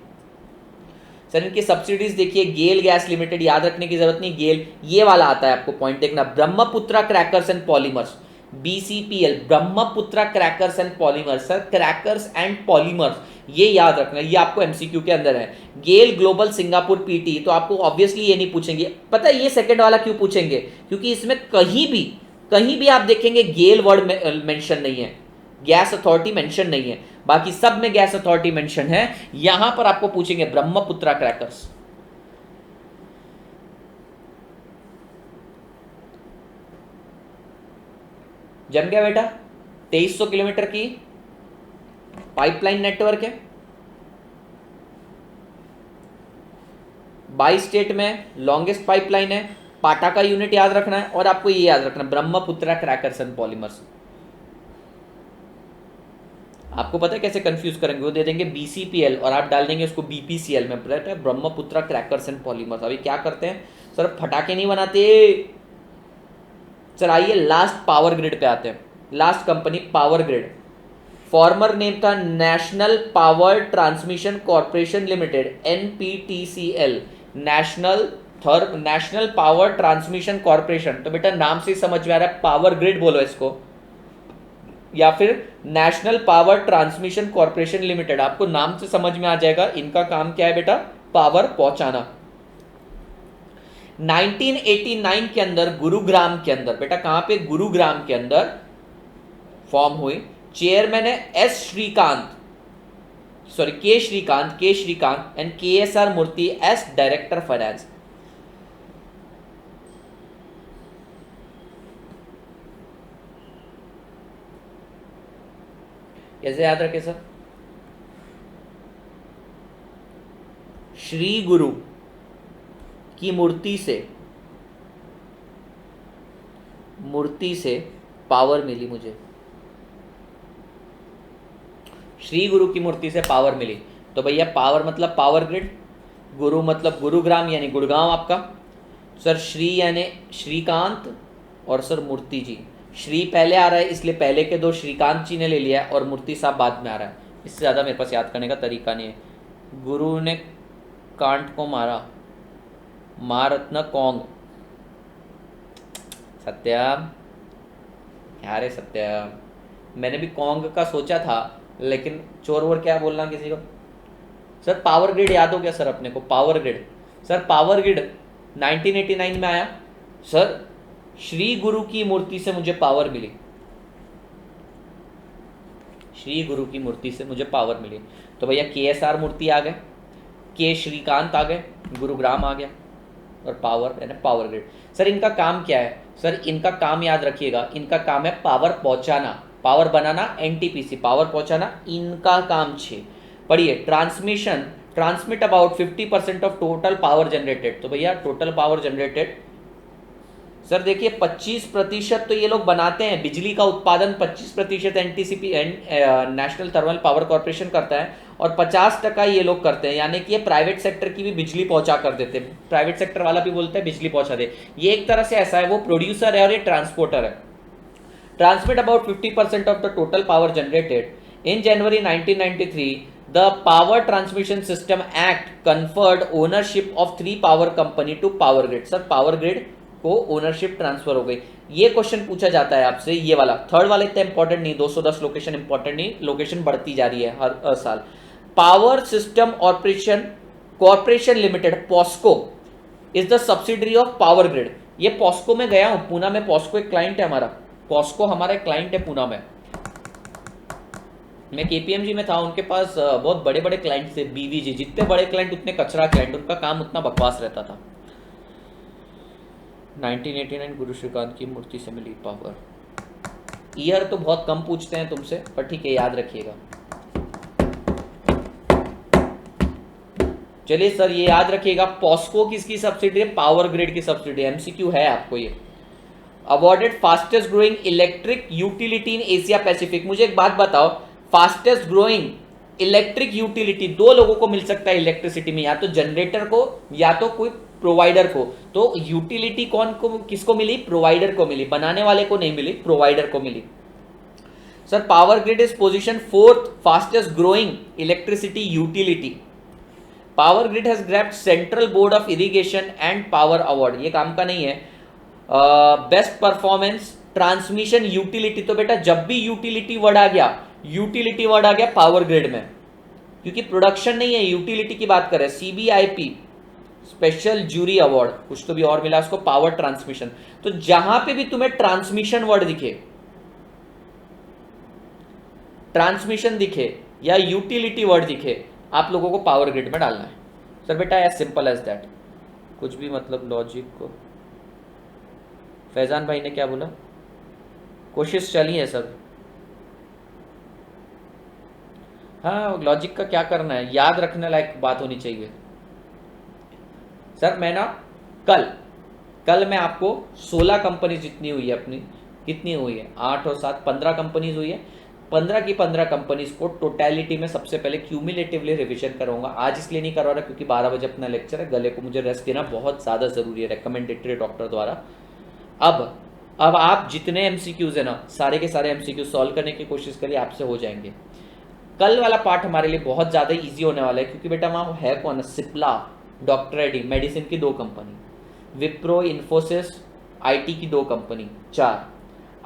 Sir इनकी सब्सिडीज देखिए, गेल गैस लिमिटेड, याद रखने की जरूरत नहीं, गेल। ये वाला आता है आपको पॉइंट देखना, Brahmaputra crackers and polymers, BCPL, Brahmaputra crackers and polymers. Sir crackers and polymers, ये याद रखना, ये आपको एमसीक्यू के अंदर है। गेल ग्लोबल सिंगापुर पीटी, तो आपको ऑब्वियसली ये नहीं पूछेंगे। पता है ये सेकंड वाला क्यों पूछेंगे? क्योंकि इसमें कहीं भी आप देखेंगे गेल वर्ड मेंशन नहीं है, गैस अथॉरिटी मेंशन नहीं है। बाकी सब में गैस अथॉरिटी मेंशन है। यहां पर आपको पूछेंगे ब्रह्मपुत्रा क्रैकर्स। जम गया बेटा, 2300 किलोमीटर की पाइपलाइन नेटवर्क है। 22 स्टेट में लॉन्गेस्ट पाइपलाइन है, पाटा का यूनिट याद रखना है, और आपको ये याद रखना है ब्रह्मपुत्रा क्रैकर्स एंड पॉलीमर्स। आपको पता है कैसे कंफ्यूज करेंगे, वो दे देंगे BCPL और आप डाल देंगे उसको BPCL में, ब्रह्मपुत्रा क्रैकर्स एंड पॉलीमर्स। अभी क्या करते हैं सर, फटाके नहीं बनाते। सर आइए लास्ट पावर ग्रिड पे आते हैं। Last company power grid, former name था national power transmission corporation limited, NPTCL, national power transmission corporation. तो बेटा नाम से समझ में आ रहा है, पावर ग्रिड बोलो इसको, या फिर national power transmission corporation limited, आपको नाम से समझ में आ जाएगा। इनका काम क्या है बेटा, पावर पहुंचाना। 1989 के अंदर गुरुग्राम के अंदर, बेटा कहां पे, गुरुग्राम के अंदर फॉर्म हुई। चेयरमैन है K Shrikant and KSR Murthy as director finance. कैसे याद रखे सर, श्री गुरु की मूर्ति से पावर मिली मुझे, श्री गुरु की मूर्ति से पावर मिली। तो भैया पावर मतलब पावर ग्रिड, गुरु मतलब गुरुग्राम यानी गुड़गांव आपका, सर श्री यानी श्रीकांत, और सर मूर्ति जी, श्री पहले आ रहा है इसलिए पहले के दो श्रीकांत जी ने ले लिया और मूर्ति साहब बाद में आ रहा है। इससे ज़्यादा मेरे पास याद करने का तरीका नहीं है। गुरु ने कांट को मारा, महारत्न कौंग, सत्यम, क्या रे सत्यम, मैंने भी कौंग का सोचा था लेकिन चोर वोर क्या बोलना किसी को। सर पावर ग्रिड याद हो गया सर अपने को, power grid. Sir power grid 1989 में आया सर, श्री गुरु की मूर्ति से मुझे पावर मिली, श्री गुरु की मूर्ति से मुझे पावर मिली। तो भैया KSR मूर्ति आ गए, के श्रीकांत आ गए, गुरुग्राम आ गया, और पावर यानी पावर ग्रिड। सर इनका काम क्या है, सर इनका काम याद रखिएगा, इनका काम है पावर पहुंचाना, पावर बनाना, NTPC पावर पहुंचाना, इनका काम छे। पढ़िए, transmit about 50% of total power generated. तो भैया टोटल पावर जनरेटेड, सर देखिए 25% तो ये लोग बनाते हैं, बिजली का उत्पादन 25% NTCP national thermal power corporation करता है, और 50% ये लोग करते हैं, यानी कि ये प्राइवेट सेक्टर की भी बिजली पहुंचा कर देते हैं। प्राइवेट सेक्टर वाला भी बोलता है बिजली पहुंचा दे, ये एक तरह से ऐसा है, वो प्रोड्यूसर है और ये ट्रांसपोर्टर है। Transmit about 50% of the total power generated. In January 1993 the power transmission system act conferred ownership of 3 power company to power grid. Sir power grid को ओनरशिप ट्रांसफर हो गई। ये क्वेश्चन पूछा जाता है आपसे, ये वाला थर्ड वाला इतना इंपॉर्टेंट नहीं, 210 लोकेशन इंपॉर्टेंट नहीं, लोकेशन बढ़ती जा रही है हर साल। Power system operation corporation limited, POSOCO, is the subsidiary of power grid. ये पॉस्को में गया हूं, पूना में पॉस्को एक क्लाइंट है हमारा, पॉस्को हमारा एक क्लाइंट है पूना में। मैं KPMG में था, उनके पास बहुत बड़े बड़े क्लाइंट थे, BVG, जितने बड़े क्लाइंट उतने कचरा क्लाइंट, उनका काम उतना बकवास रहता था। 1989 गुरु श्रीकांत की मूर्ति से मिली पावर। ईयर तो बहुत कम पूछते हैं तुमसे, पर ठीक है याद रखिएगा। चलिए सर ये याद रखिएगा, पॉस्को किसकी सब्सिडी है, पावर ग्रिड की सब्सिडी, MCQ है आपको ये। Awarded fastest growing electric utility in Asia Pacific. मुझे एक बात बताओ, फास्टेस्ट ग्रोइंग इलेक्ट्रिक यूटिलिटी, दो लोगों को मिल सकता है इलेक्ट्रिसिटी में, या तो जनरेटर को या तो कोई प्रोवाइडर को। तो यूटिलिटी कौन को, किसको मिली, प्रोवाइडर को मिली, बनाने वाले को नहीं मिली, प्रोवाइडर को मिली। Sir power grid is position 4th fastest growing electricity utility. Power grid has grabbed central board of irrigation and power award, ये काम का नहीं है। बेस्ट परफॉर्मेंस ट्रांसमिशन यूटिलिटी, तो बेटा जब भी यूटिलिटी वर्ड आ गया पावर ग्रिड में, क्योंकि प्रोडक्शन नहीं है, यूटिलिटी की बात करें। CBIP स्पेशल जूरी अवार्ड, कुछ तो भी और मिला उसको, पावर ट्रांसमिशन। तो जहां पे भी तुम्हें ट्रांसमिशन वर्ड दिखे, ट्रांसमिशन दिखे या यूटिलिटी वर्ड दिखे, आप लोगों को पावर ग्रिड में डालना है। सर बेटा एज सिंपल एज दैट, कुछ भी मतलब लॉजिक को। फैजान भाई ने क्या बोला, कोशिश चली है सर। हाँ लॉजिक का क्या करना है, याद रखने लायक बात होनी चाहिए। सर मैं ना कल कल मैं आपको 16 कंपनी जितनी हुई है अपनी, कितनी हुई है, 8 और 7 15 कंपनीज हुई है, 15 की 15 कंपनीज को टोटलिटी में सबसे पहले क्यूमुलेटिवली रिवीजन कराऊंगा। आज इसलिए नहीं करवा रहा क्योंकि 12 बजे अपना लेक्चर है, गले को मुझे रेस्ट देना बहुत ज़्यादा ज़रूरी है, रिकमेंडेटरी डॉक्टर द्वारा। अब आप जितने एमसीक्यूज है ना, सारे के सारे एमसीक्यूज सॉल्व करने की कोशिश करिए, आपसे हो जाएंगे। कल वाला पार्ट हमारे लिए बहुत ज़्यादा इजी होने वाला है क्योंकि बेटा वहाँ है कौन, सिप्ला, डॉक्टर रेड्डी मेडिसिन की 2 कंपनी, विप्रो इन्फोसिस आईटी की 2 कंपनी 4,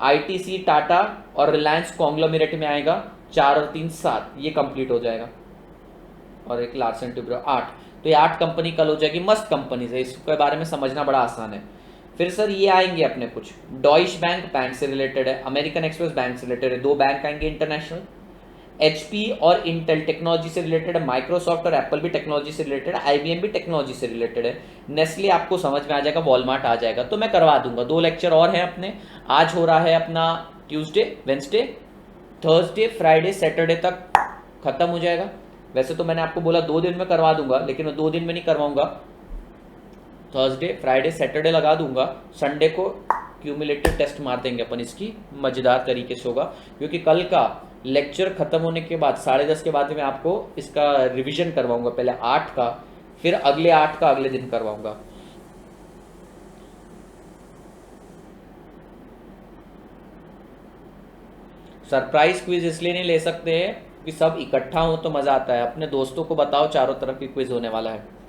आईटीसी टाटा और रिलायंस कॉन्ग्लोमेरेट में आएगा 4 और 3 7, ये कंप्लीट हो जाएगा, और एक लार्सन टुब्रो 8। तो ये 8 कंपनी कल हो जाएगी, मस्त कंपनी है, इसके बारे में समझना बड़ा आसान है। फिर सर ये आएंगे अपने कुछ, डॉइश बैंक से रिलेटेड है, अमेरिकन एक्सप्रेस बैंक से रिलेटेड है, 2 बैंक आएंगे इंटरनेशनल, एचपी और इंटेल टेक्नोलॉजी से रिलेटेड है, माइक्रोसॉफ्ट और एप्पल भी टेक्नोलॉजी से रिलेटेड है, आईबीएम भी टेक्नोलॉजी से रिलेटेड है, नेस्ले आपको समझ में आ जाएगा, वॉलमार्ट आ जाएगा, तो मैं करवा दूंगा। 2 लेक्चर और हैं अपने, आज हो रहा है अपना Tuesday, Wednesday, Thursday, Friday, Saturday तक खत्म हो जाएगा। वैसे तो मैंने आपको बोला 2 दिन में करवा दूंगा, लेकिन मैं 2 दिन में नहीं करवाऊंगा, थर्सडे फ्राइडे सैटरडे लगा दूंगा, संडे को क्यूमुलेटिव टेस्ट मार देंगे अपन, इसकी मजेदार तरीके से होगा क्योंकि कल का लेक्चर खत्म होने के बाद 10:30 के बाद मैं आपको इसका रिवीजन करवाऊंगा, पहले 8 का, फिर अगले 8 का अगले दिन करवाऊंगा। सरप्राइज क्विज इसलिए नहीं ले सकते हैं कि सब इकट्ठा हो तो मजा आता है, अपने दोस्तों को बताओ चारों तरफ की क्विज होने वाला है।